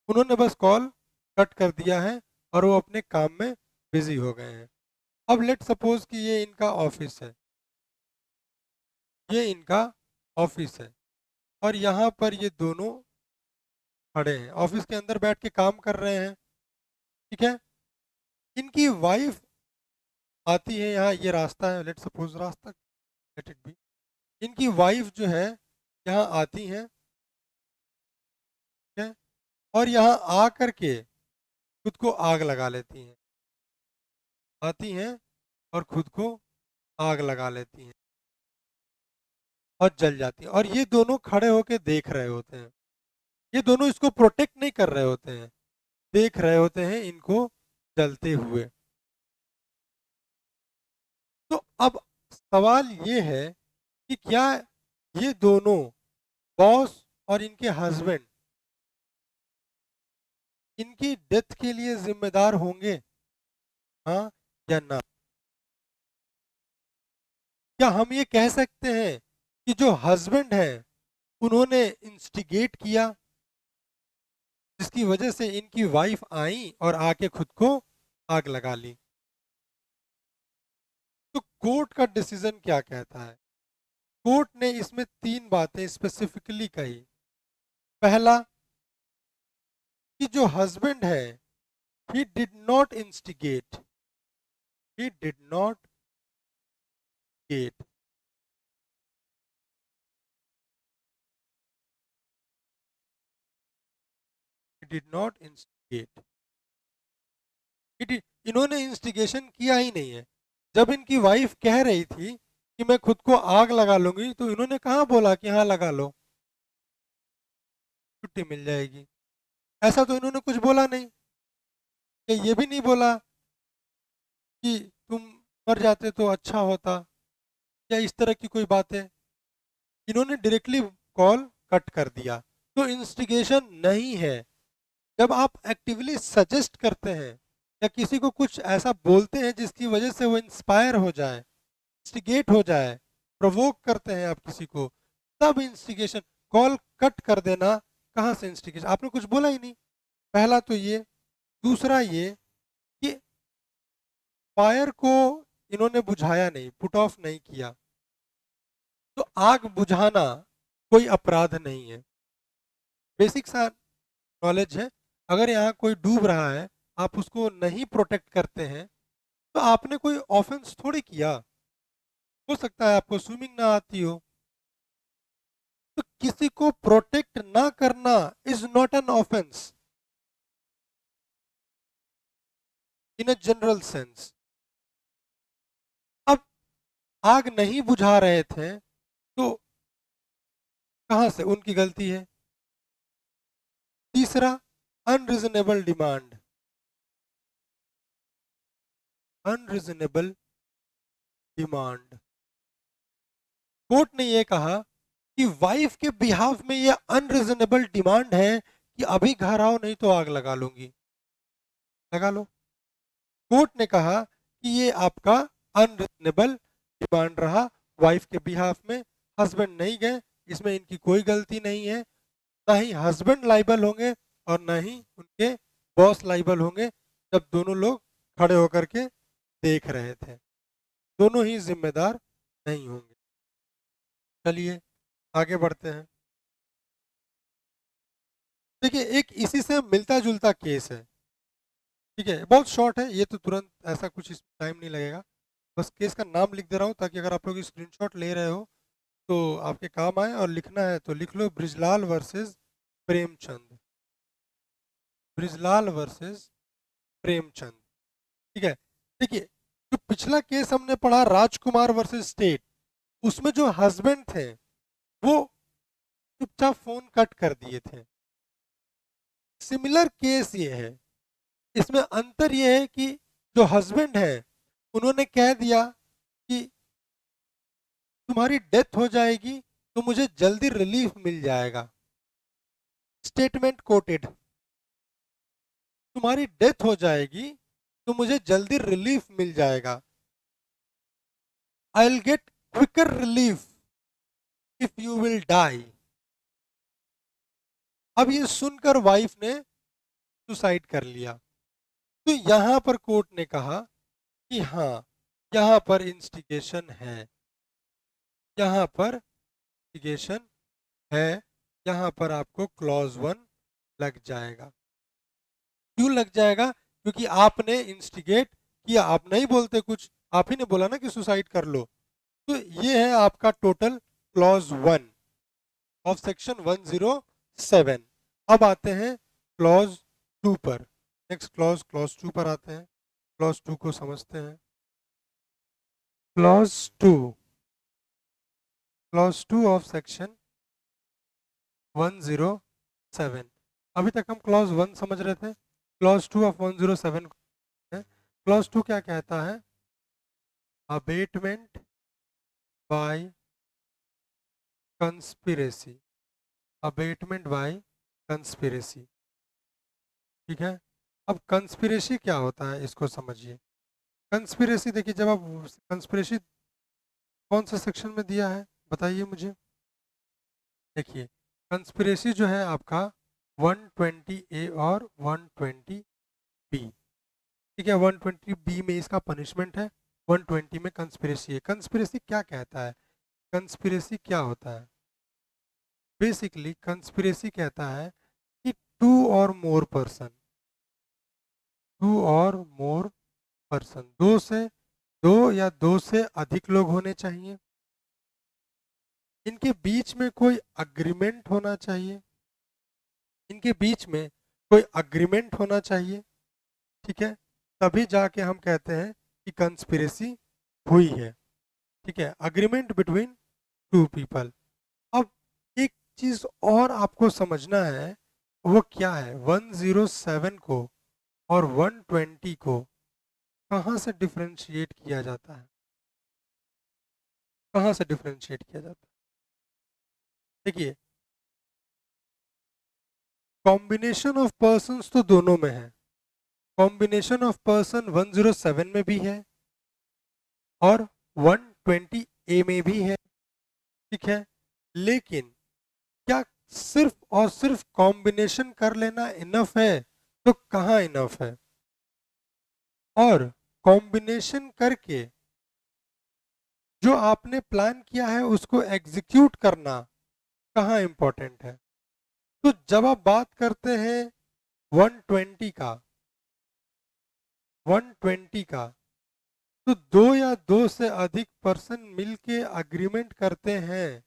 उन्होंने बस कॉल कट कर दिया है और वो अपने काम में बिजी हो गए हैं। अब लेट सपोज कि ये इनका ऑफिस है, ये इनका ऑफिस है, और यहाँ पर ये दोनों खड़े हैं, ऑफिस के अंदर बैठ के काम कर रहे हैं, ठीक है? इनकी वाइफ आती है, यहाँ ये रास्ता है, लेट सपोज रास्ता, लेट इट बी, इनकी वाइफ जो है यहाँ आती हैं, ठीक है? और यहाँ आ करके खुद को आग लगा लेती हैं, आती हैं और खुद को आग लगा लेती हैं और जल जाती हैं, और ये दोनों खड़े होके देख रहे होते हैं। ये दोनों इसको प्रोटेक्ट नहीं कर रहे होते हैं, देख रहे होते हैं इनको जलते हुए। तो अब सवाल ये है कि क्या ये दोनों, बॉस और इनके हस्बैंड, इनकी डेथ के लिए जिम्मेदार होंगे, हाँ या ना? क्या हम ये कह सकते हैं कि जो हस्बैंड है उन्होंने इंस्टिगेट किया, जिसकी वजह से इनकी वाइफ आई और आके खुद को आग लगा ली? तो कोर्ट का डिसीजन क्या कहता है? कोर्ट ने इसमें तीन बातें स्पेसिफिकली कही। पहला, कि जो हस्बैंड है, he did not instigate, he did not gate, he did not instigate, इन्होंने इंस्टिगेशन किया ही नहीं है। जब इनकी वाइफ कह रही थी कि मैं खुद को आग लगा लूंगी, तो इन्होंने कहाँ बोला कि हाँ लगा लो, छुट्टी मिल जाएगी? ऐसा तो इन्होंने कुछ बोला नहीं। कि ये भी नहीं बोला कि तुम मर जाते तो अच्छा होता, या इस तरह की कोई बातें। इन्होंने डायरेक्टली कॉल कट कर दिया। तो इंस्टिगेशन नहीं है। जब आप एक्टिवली सजेस्ट करते हैं या किसी को कुछ ऐसा बोलते हैं जिसकी वजह से वो इंस्पायर हो जाए, इंस्टिगेट हो जाए, प्रोवोक करते हैं आप किसी को, तब इंस्टिगेशन। कॉल कट कर देना, कहाँ से इंस्टिगेशन? आपने कुछ बोला ही नहीं, पहला तो ये। दूसरा ये कि फायर को इन्होंने बुझाया नहीं, पुट ऑफ नहीं किया, तो आग बुझाना कोई अपराध नहीं है, बेसिक सा नॉलेज है। अगर यहाँ कोई डूब रहा है, आप उसको नहीं प्रोटेक्ट करते हैं, तो आपने कोई ऑफेंस थोड़ी किया। हो सकता है आपको स्विमिंग ना आती हो, तो किसी को प्रोटेक्ट ना करना is not an offence in a general sense. अब आग नहीं बुझा रहे थे, तो कहां से उनकी गलती है? तीसरा, unreasonable demand. Unreasonable demand, court ने यह कहा कि वाइफ के बिहाफ में यह अनरीजनेबल डिमांड है कि अभी घर आओ नहीं तो आग लगा लूंगी। लगा लो। कोर्ट ने कहा कि ये आपका अनरीजनेबल डिमांड रहा वाइफ के बिहाफ में। हस्बैंड नहीं गए, इसमें इनकी कोई गलती नहीं है। ना ही हस्बैंड लाइबल होंगे और ना ही उनके बॉस लाइबल होंगे, जब दोनों लोग खड़े होकर के देख रहे थे। दोनों ही जिम्मेदार नहीं होंगे। चलिए आगे बढ़ते हैं। देखिए, एक इसी से मिलता जुलता केस है। ठीक है, बहुत शॉर्ट है ये, तो तुरंत ऐसा कुछ इसमें टाइम नहीं लगेगा। बस केस का नाम लिख दे रहा हूँ ताकि अगर आप लोग स्क्रीनशॉट ले रहे हो तो आपके काम आए, और लिखना है तो लिख लो, ब्रिजलाल वर्सेस प्रेमचंद। ब्रिजलाल वर्सेस प्रेमचंद। ठीक है। देखिए, जो पिछला केस हमने पढ़ा राजकुमार वर्सेस स्टेट, उसमें जो हस्बैंड थे वो चुपचाप फोन कट कर दिए थे। सिमिलर केस ये है। इसमें अंतर ये है कि जो हस्बैंड है उन्होंने कह दिया कि तुम्हारी डेथ हो जाएगी तो मुझे जल्दी रिलीफ मिल जाएगा। स्टेटमेंट कोटेड, तुम्हारी डेथ हो जाएगी तो मुझे जल्दी रिलीफ मिल जाएगा। I will get quicker relief if you will die. अब ये सुनकर वाइफ ने सुसाइड कर लिया। तो यहां पर कोर्ट ने कहा कि हाँ, यहां पर इंस्टिगेशन है, यहां पर इंस्टिगेशन है, यहां पर आपको क्लॉज 1 लग जाएगा। क्यों लग जाएगा? क्योंकि आपने इंस्टिगेट किया। आप नहीं बोलते कुछ, आप ही ने बोला ना कि सुसाइड कर लो। तो ये है आपका टोटल क्लॉज 1 ऑफ सेक्शन 107। अब आते हैं क्लॉज 2 पर। नेक्स्ट क्लॉज, क्लॉज 2 पर आते हैं। क्लॉज 2 को समझते हैं। Clause 2, clause 2 of section 107। अभी तक हम क्लॉज 1 समझ रहे थे, क्लॉज 2 ऑफ 107 है। क्लॉज 2 क्या कहता है? Abetment by conspiracy. Abetment by conspiracy. ठीक है। अब कंस्पिरेसी क्या होता है इसको समझिए। कंस्पिरेसी, देखिए, जब आप कंस्पिरेसी कौन सा सेक्शन में दिया है बताइए मुझे। देखिए, कंस्पिरेसी जो है आपका 120 ए और 120 बी। ठीक है, 120 बी में इसका पनिशमेंट है, 120 में कंस्पिरेसी है। कंस्पिरेसी क्या कहता है? कंस्पिरेसी क्या होता है? बेसिकली कंस्पिरेसी कहता है कि टू और मोर पर्सन, टू और मोर पर्सन, दो या दो से अधिक लोग होने चाहिए। इनके बीच में कोई अग्रीमेंट होना चाहिए, इनके बीच में कोई अग्रीमेंट होना चाहिए। ठीक है, तभी जाके हम कहते हैं कि कंस्पिरेसी हुई है। ठीक है, अग्रीमेंट बिटवीन टू पीपल। अब एक चीज और आपको समझना है, वो क्या है? 107 को और 120 को कहाँ से डिफरेंशिएट किया जाता है? कहाँ से डिफरेंशिएट किया जाता है? देखिए, कॉम्बिनेशन ऑफ पर्संस तो दोनों में है। कॉम्बिनेशन ऑफ पर्सन 107 में भी है और 120 ए में भी है। ठीक है, लेकिन क्या सिर्फ और सिर्फ कॉम्बिनेशन कर लेना इनफ है? तो कहाँ इनफ है? और कॉम्बिनेशन करके जो आपने प्लान किया है उसको एग्जीक्यूट करना कहाँ इंपॉर्टेंट है। तो जब आप बात करते हैं 120 का 120 का, तो दो या दो से अधिक पर्सन मिलके अग्रीमेंट करते हैं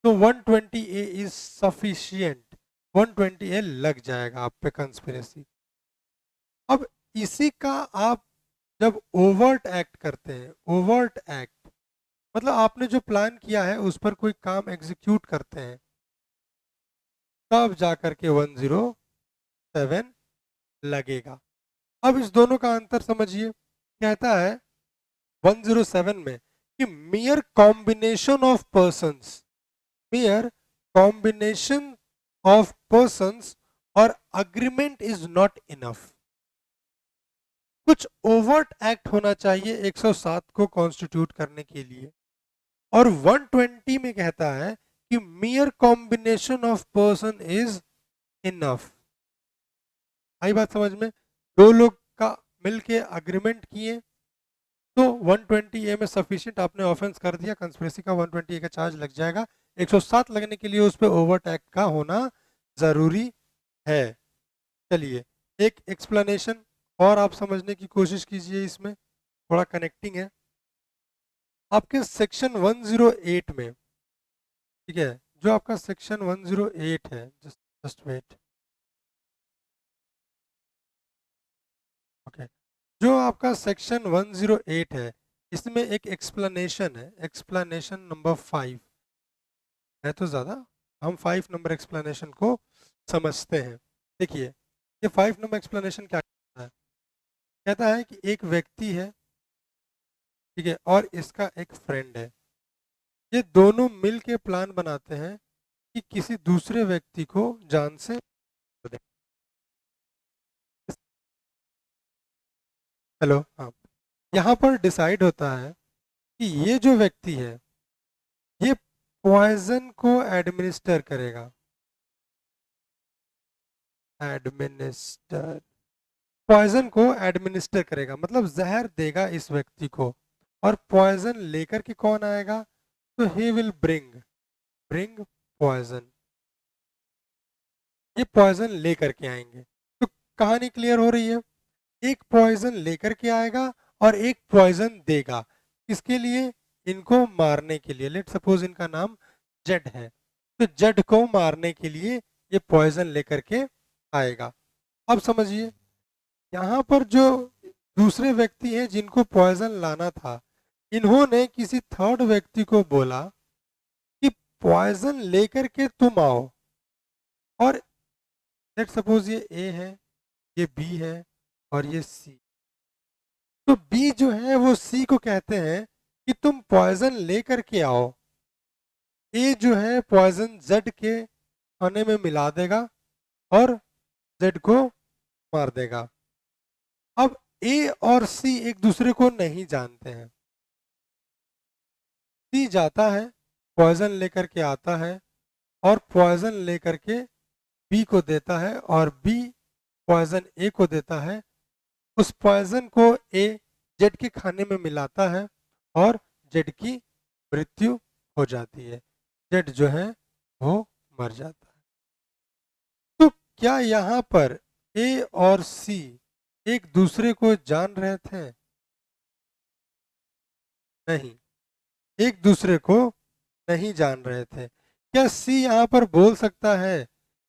तो 120A इज सफिशियंट, 120A लग जाएगा आप पे कंस्पिरेसी। अब इसी का आप जब ओवर्ट एक्ट करते हैं, ओवर्ट एक्ट मतलब आपने जो प्लान किया है उस पर कोई काम एग्जीक्यूट करते हैं, तब जाकर के 107 लगेगा। अब इस दोनों का अंतर समझिए। कहता है 107 में कि मियर combination of persons, mere combination of persons और agreement is not enough, कुछ ओवर्ट एक्ट होना चाहिए 107 को कॉन्स्टिट्यूट करने के लिए। और 120 में कहता है कि mere combination of person is enough। आई बात समझ में? दो लोग का मिलके अग्रीमेंट किए तो 120A में सफिशिएंट आपने ऑफेंस कर दिया, कंस्पिरेसी का 120A का चार्ज लग जाएगा। 107 लगने के लिए उस पर ओवर्ट एक्ट का होना जरूरी है। चलिए एक एक्सप्लेनेशन और आप समझने की कोशिश कीजिए, इसमें थोड़ा कनेक्टिंग है। आपके सेक्शन 108 में, ठीक है, जो आपका सेक्शन 108 है, जस्ट वेट, ओके, जो आपका सेक्शन 108 है इसमें एक एक्सप्लेनेशन है, एक्सप्लेनेशन नंबर 5 है, तो ज़्यादा हम 5 नंबर एक्सप्लेनेशन को समझते हैं। देखिए ये 5 नंबर एक्सप्लेनेशन क्या कहता है। कहता है कि एक व्यक्ति है, ठीक है, और इसका एक फ्रेंड है। ये दोनों मिल के प्लान बनाते हैं कि किसी दूसरे व्यक्ति को जान से मार दें। हेलो, हाँ, यहाँ पर डिसाइड होता है कि ये जो व्यक्ति है ये पॉइजन को एडमिनिस्टर करेगा, एडमिनिस्टर, पॉइजन को एडमिनिस्टर करेगा मतलब जहर देगा इस व्यक्ति को। और पॉइजन लेकर के कौन आएगा? तो he will bring bring poison, ये पॉइजन लेकर के आएंगे। तो कहानी क्लियर हो रही है, एक पॉइजन लेकर के आएगा और एक पॉइजन देगा, किसके लिए? इनको मारने के लिए। लेट सपोज इनका नाम जेड है, तो जेड को मारने के लिए ये पॉइजन लेकर के आएगा। अब समझिए यहाँ पर जो दूसरे व्यक्ति हैं जिनको पॉइजन लाना था, इन्होंने किसी थर्ड व्यक्ति को बोला कि पॉइजन लेकर के तुम आओ। और लेट सपोज ये ए है, ये बी है और ये सी। तो बी जो है वो सी को कहते हैं कि तुम पॉइजन लेकर के आओ। ए जो है पॉइजन जेड के खाने में मिला देगा और जेड को मार देगा। अब ए और सी एक दूसरे को नहीं जानते हैं। सी जाता है, पॉइजन लेकर के आता है और पॉइजन लेकर के बी को देता है और बी पॉइजन ए को देता है। उस पॉइजन को ए जेड के खाने में मिलाता है और जेड की मृत्यु हो जाती है, जेड जो है वो मर जाता है। तो क्या यहाँ पर ए और सी एक दूसरे को जान रहे थे? नहीं, एक दूसरे को नहीं जान रहे थे। क्या सी यहाँ पर बोल सकता है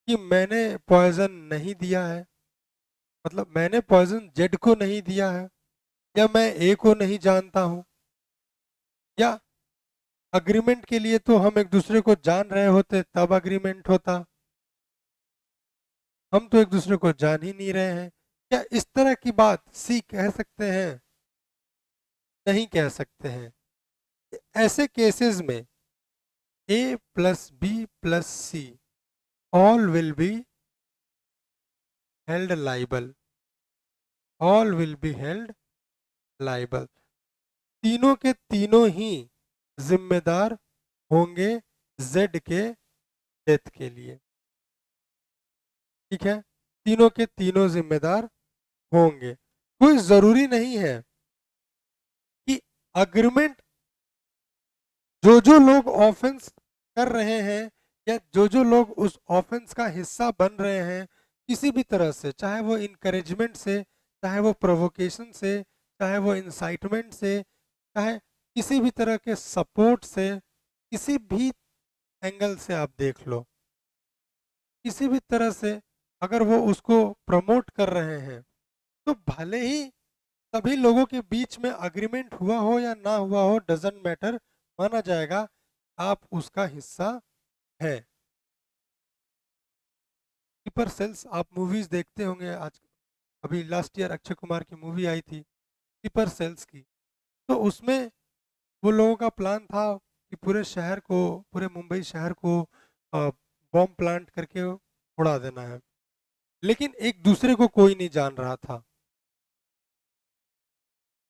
कि मैंने पॉइजन नहीं दिया है, मतलब मैंने पॉइजन जेड को नहीं दिया है, या मैं ए को नहीं जानता हूँ? या अग्रीमेंट के लिए तो हम एक दूसरे को जान रहे होते तब अग्रीमेंट होता, हम तो एक दूसरे को जान ही नहीं रहे हैं। क्या इस तरह की बात सी कह सकते हैं? नहीं कह सकते हैं। ऐसे केसेस में A plus B plus C all will be held liable, all will be held liable, तीनों के तीनों ही जिम्मेदार होंगे जेड के डेथ के लिए। ठीक है, तीनों के तीनों जिम्मेदार होंगे। कोई जरूरी नहीं है कि अग्रीमेंट जो जो लोग ऑफेंस कर रहे हैं या जो जो लोग उस ऑफेंस का हिस्सा बन रहे हैं किसी भी तरह से, चाहे वो इनकरेजमेंट से, चाहे वो प्रोवोकेशन से, चाहे वो इंसाइटमेंट से, चाहे किसी भी तरह के सपोर्ट से, किसी भी एंगल से आप देख लो, किसी भी तरह से अगर वो उसको प्रमोट कर रहे हैं, तो भले ही सभी लोगों के बीच में अग्रीमेंट हुआ हो या ना हुआ हो, डजेंट मैटर, माना जाएगा आप उसका हिस्सा है। स्लीपर सेल्स, आप मूवीज देखते होंगे आज, अभी लास्ट ईयर अक्षय कुमार की मूवी आई थी स्लीपर सेल्स की, तो उसमें वो लोगों का प्लान था कि पूरे शहर को, पूरे मुंबई शहर को बॉम्ब प्लांट करके उड़ा देना है, लेकिन एक दूसरे को कोई नहीं जान रहा था।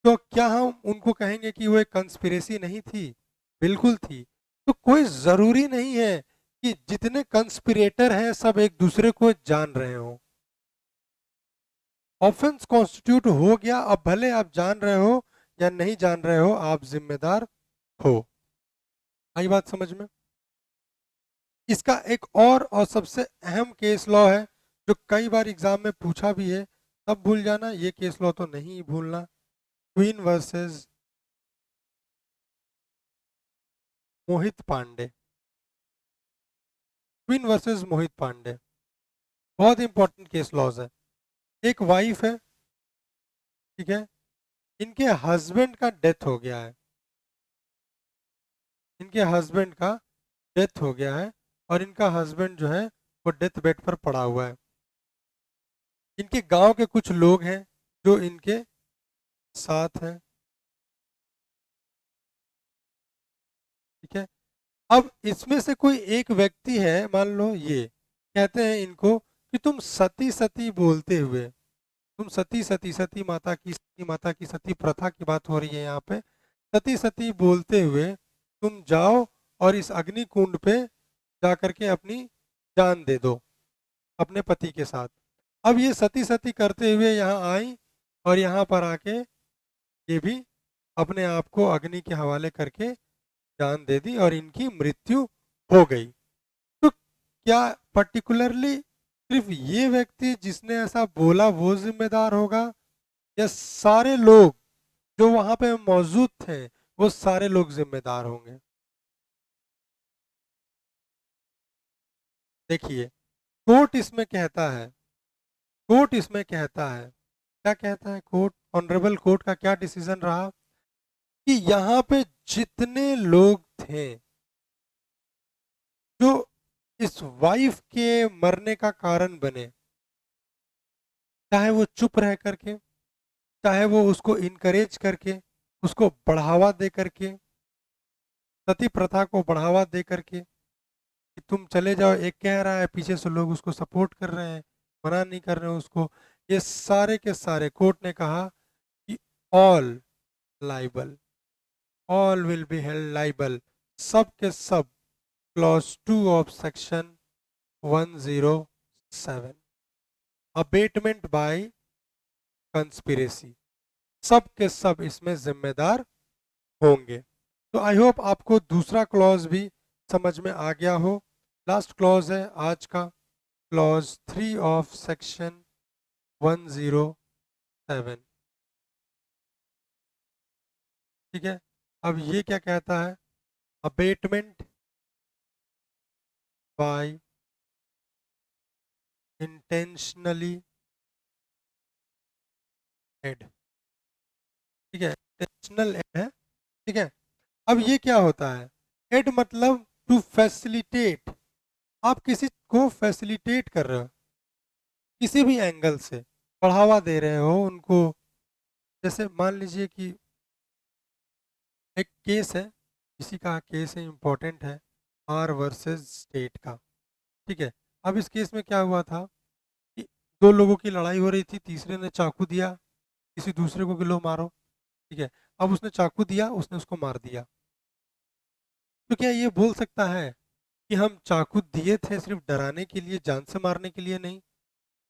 तो क्या हम उनको कहेंगे कि वो एक कंस्पिरेसी नहीं थी? बिल्कुल थी। तो कोई जरूरी नहीं है कि जितने कंस्पिरेटर हैं सब एक दूसरे को जान रहे हो। ऑफेंस कॉन्स्टिट्यूट हो गया, अब भले आप जान रहे हो या नहीं जान रहे हो, आप जिम्मेदार हो। आई बात समझ में? इसका एक और सबसे अहम केस लॉ है जो कई बार एग्जाम में पूछा भी है, तब भूल जाना, ये केस लॉ तो नहीं भूलना। क्वीन वर्सेस मोहित पांडे। क्वीन वर्सेस मोहित पांडे बहुत इंपॉर्टेंट केस लॉज है। एक वाइफ है, ठीक है, इनके हस्बैंड का डेथ हो गया है, इनके हस्बैंड का डेथ हो गया है, और इनका हस्बैंड जो है वो डेथ बेड पर पड़ा हुआ है। इनके गांव के कुछ लोग हैं जो इनके साथ हैं, ठीक है। अब इसमें से कोई एक व्यक्ति है, मान लो ये, कहते हैं इनको कि तुम सती सती बोलते हुए, तुम सती सती, सती माता की सती प्रथा की बात हो रही है यहाँ पे, सती सती बोलते हुए तुम जाओ और इस अग्नि कुंड पे जा करके अपनी जान दे दो अपने पति के साथ। अब ये सती सती करते हुए यहाँ आई और यहाँ पर आके ये भी अपने आप को अग्नि के हवाले करके जान दे दी और इनकी मृत्यु हो गई। तो क्या पर्टिकुलरली सिर्फ ये व्यक्ति जिसने ऐसा बोला वो जिम्मेदार होगा, या सारे लोग जो वहां पे मौजूद थे वो सारे लोग जिम्मेदार होंगे? देखिए, कोर्ट इसमें कहता है, कोर्ट इसमें कहता है, क्या कहता है कोर्ट, ऑनरेबल कोर्ट का क्या डिसीजन रहा कि यहाँ पे जितने लोग थे जो इस वाइफ के मरने का कारण बने, चाहे वो चुप रह करके, चाहे वो उसको इनकरेज करके, उसको बढ़ावा दे करके, सती प्रथा को बढ़ावा दे करके कि तुम चले जाओ, एक कह रहा है, पीछे से लोग उसको सपोर्ट कर रहे हैं, मना नहीं कर रहे हैं उसको, ये सारे के सारे कोर्ट ने कहा कि all liable, all will be held liable, सब के सब, clause 2 of section 107, abetment by conspiracy, सब के सब इसमें जिम्मेदार होंगे। तो आई होप आपको दूसरा क्लॉज भी समझ में आ गया हो। लास्ट क्लॉज है आज का, क्लॉज 3 ऑफ सेक्शन 107, ठीक है। अब ये क्या कहता है, अबेटमेंट बाय इंटेंशनली एड, ठीक है, इंटेंशनल एड है, ठीक है। अब ये क्या होता है, एड मतलब टू फैसिलिटेट, आप किसी को फैसिलिटेट कर रहे हो किसी भी एंगल से, बढ़ावा दे रहे हो उनको। जैसे मान लीजिए कि एक केस है, किसी का केस है, इम्पोर्टेंट है, आर वर्सेस स्टेट का, ठीक है। अब इस केस में क्या हुआ था कि दो लोगों की लड़ाई हो रही थी, तीसरे ने चाकू दिया किसी दूसरे को कि लो मारो, ठीक है। अब उसने चाकू दिया, उसने उसको मार दिया, तो क्या ये बोल सकता है कि हम चाकू दिए थे सिर्फ डराने के लिए, जान से मारने के लिए नहीं?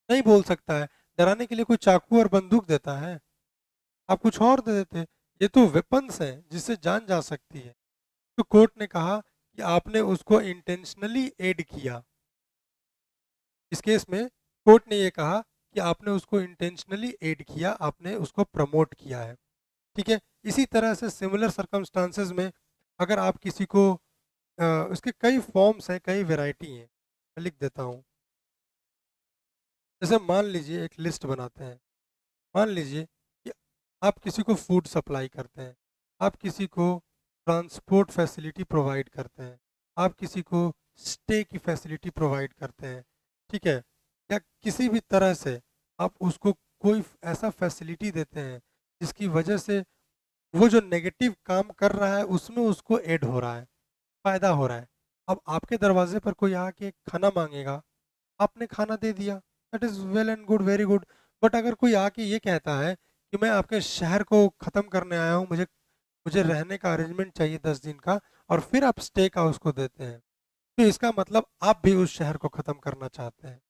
नहीं बोल सकता है। डराने के लिए कोई चाकू और बंदूक देता है? आप कुछ और दे देते। ये तो वेपन्स हैं जिससे जान जा सकती है। तो कोर्ट ने कहा कि आपने उसको इंटेंशनली एड किया। इस केस में कोर्ट ने ये कहा कि आपने उसको इंटेंशनली एड किया, आपने उसको प्रमोट किया है। ठीक है, इसी तरह से सिमिलर सर्कमस्टांसेस में अगर आप किसी को उसके कई फॉर्म्स हैं, कई वैरायटी हैं, मैं लिख देता हूँ। जैसे मान लीजिए एक लिस्ट बनाते हैं। मान लीजिए कि आप किसी को फूड सप्लाई करते हैं, आप किसी को ट्रांसपोर्ट फैसिलिटी प्रोवाइड करते हैं, आप किसी को स्टे की फैसिलिटी प्रोवाइड करते हैं, ठीक है, या किसी भी तरह से आप उसको कोई ऐसा फैसिलिटी देते हैं जिसकी वजह से वो जो नेगेटिव काम कर रहा है उसमें उसको ऐड हो रहा है, फायदा हो रहा है। अब आपके दरवाजे पर कोई आके खाना मांगेगा, आपने खाना दे दिया, that is well and good, very good. But अगर कोई आके ये कहता है कि मैं आपके शहर को खत्म करने आया हूँ, मुझे मुझे रहने का अरेंजमेंट चाहिए 10 दिन का, और फिर आप स्टे का उसको देते हैं, तो इसका मतलब आप भी उस शहर को खत्म करना चाहते हैं।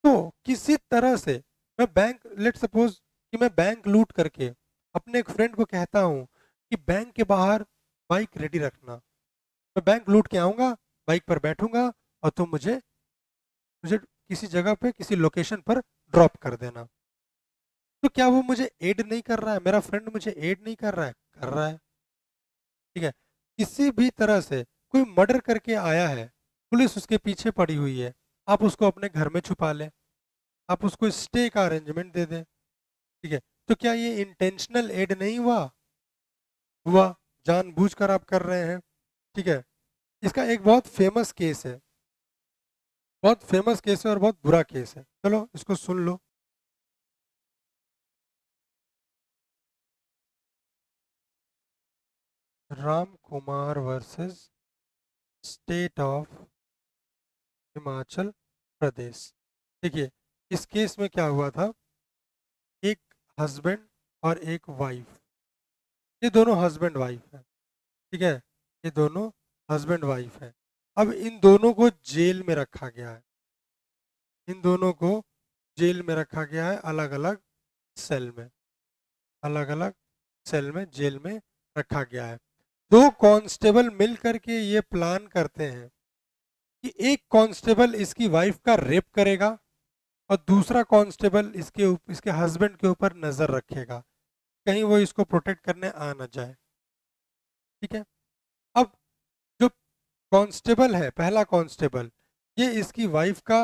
तो किसी तरह से मैं बैंक, लेट सपोज कि मैं बैंक लूट करके अपने एक फ्रेंड को कहता हूँ कि बैंक के बाहर बाइक रेडी रखना, मैं बैंक लूट के आऊँगा, बाइक पर बैठूंगा और तुम मुझे मुझे किसी जगह पे किसी लोकेशन पर ड्रॉप कर देना। तो क्या वो मुझे ऐड नहीं कर रहा है? मेरा फ्रेंड मुझे ऐड नहीं कर रहा है? कर रहा है। ठीक है, किसी भी तरह से कोई मर्डर करके आया है, पुलिस उसके पीछे पड़ी हुई है, आप उसको अपने घर में छुपा लें, आप उसको स्टे का अरेंजमेंट दे दें, ठीक है, तो क्या ये इंटेंशनल ऐड नहीं हुआ? हुआ, जानबूझकर आप कर रहे हैं। ठीक है, इसका एक बहुत फेमस केस है, बहुत फेमस केस है और बहुत बुरा केस है, चलो इसको सुन लो। Ram Kumar versus state of Himachal Pradesh. देखिए, इस केस में क्या हुआ था, एक हस्बैंड और एक वाइफ, ये दोनों हस्बैंड वाइफ है, ठीक है, ये दोनों हस्बैंड वाइफ है। अब इन दोनों को जेल में रखा गया है, इन दोनों को जेल में रखा गया है, अलग अलग सेल में, अलग अलग सेल में, जेल में रखा गया है। दो कांस्टेबल मिल करके ये प्लान करते हैं कि एक कांस्टेबल इसकी वाइफ का रेप करेगा और दूसरा कांस्टेबल इसके हस्बैंड के ऊपर नजर रखेगा, कहीं वो इसको प्रोटेक्ट करने आ ना जाए। ठीक है, अब जो कांस्टेबल है, पहला कांस्टेबल, ये इसकी वाइफ का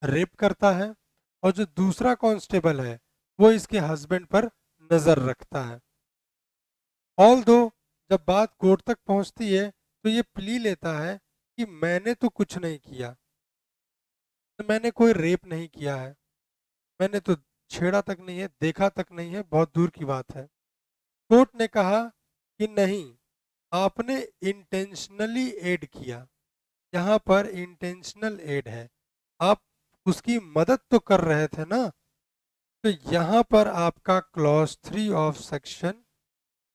रेप करता है, और जो दूसरा कांस्टेबल है वो इसके हस्बैंड पर नजर रखता है। ऑल दो जब बात कोर्ट तक पहुंचती है तो ये प्ली लेता है कि मैंने तो कुछ नहीं किया, मैंने कोई रेप नहीं किया है, मैंने तो छेड़ा तक नहीं है, देखा तक नहीं है, बहुत दूर की बात है। कोर्ट ने कहा कि नहीं, आपने इंटेंशनली एड किया, यहाँ पर इंटेंशनल एड है, आप उसकी मदद तो कर रहे थे ना, तो यहाँ पर आपका क्लॉज 3 ऑफ सेक्शन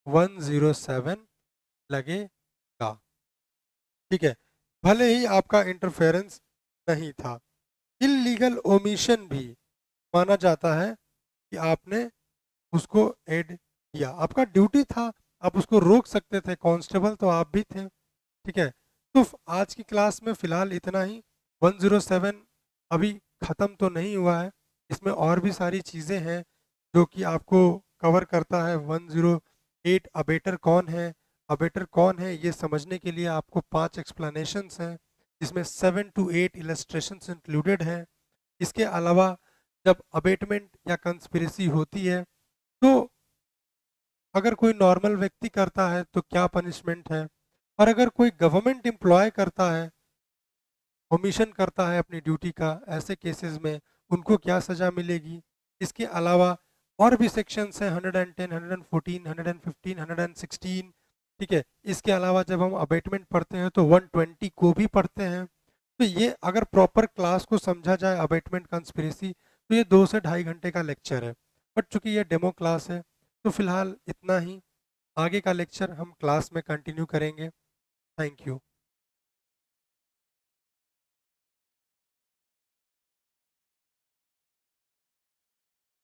107 लगेगा। ठीक है, भले ही आपका इंटरफेरेंस नहीं था, इलीगल ओमिशन भी माना जाता है कि आपने उसको ऐड किया, आपका ड्यूटी था, आप उसको रोक सकते थे, कांस्टेबल तो आप भी थे। ठीक है, तो आज की क्लास में फिलहाल इतना ही। 107 अभी ख़त्म तो नहीं हुआ है, इसमें और भी सारी चीज़ें हैं जो कि आपको कवर करता है। 108 अबेटर कौन है, अबेटर कौन है, ये समझने के लिए आपको 5 एक्सप्लेनेशंस हैं, जिसमें 7 to 8 इलस्ट्रेशंस इंक्लूडेड हैं। इसके अलावा जब अबेटमेंट या कंस्पिरेसी होती है तो अगर कोई नॉर्मल व्यक्ति करता है तो क्या पनिशमेंट है, और अगर कोई गवर्नमेंट एम्प्लॉय करता है, ओमिशन करता है अपनी ड्यूटी का, ऐसे केसेस में उनको क्या सज़ा मिलेगी। इसके अलावा और भी सेक्शंस हैं, 110, 114, 115, 116। ठीक है, इसके अलावा जब हम अबेटमेंट पढ़ते हैं तो 120 को भी पढ़ते हैं। तो ये अगर प्रॉपर क्लास को समझा जाए अबेटमेंट कंस्पिरेसी, तो ये 2 से ढाई घंटे का लेक्चर है। बट चूंकि ये डेमो क्लास है तो फिलहाल इतना ही, आगे का लेक्चर हम क्लास में कंटिन्यू करेंगे। Thank you.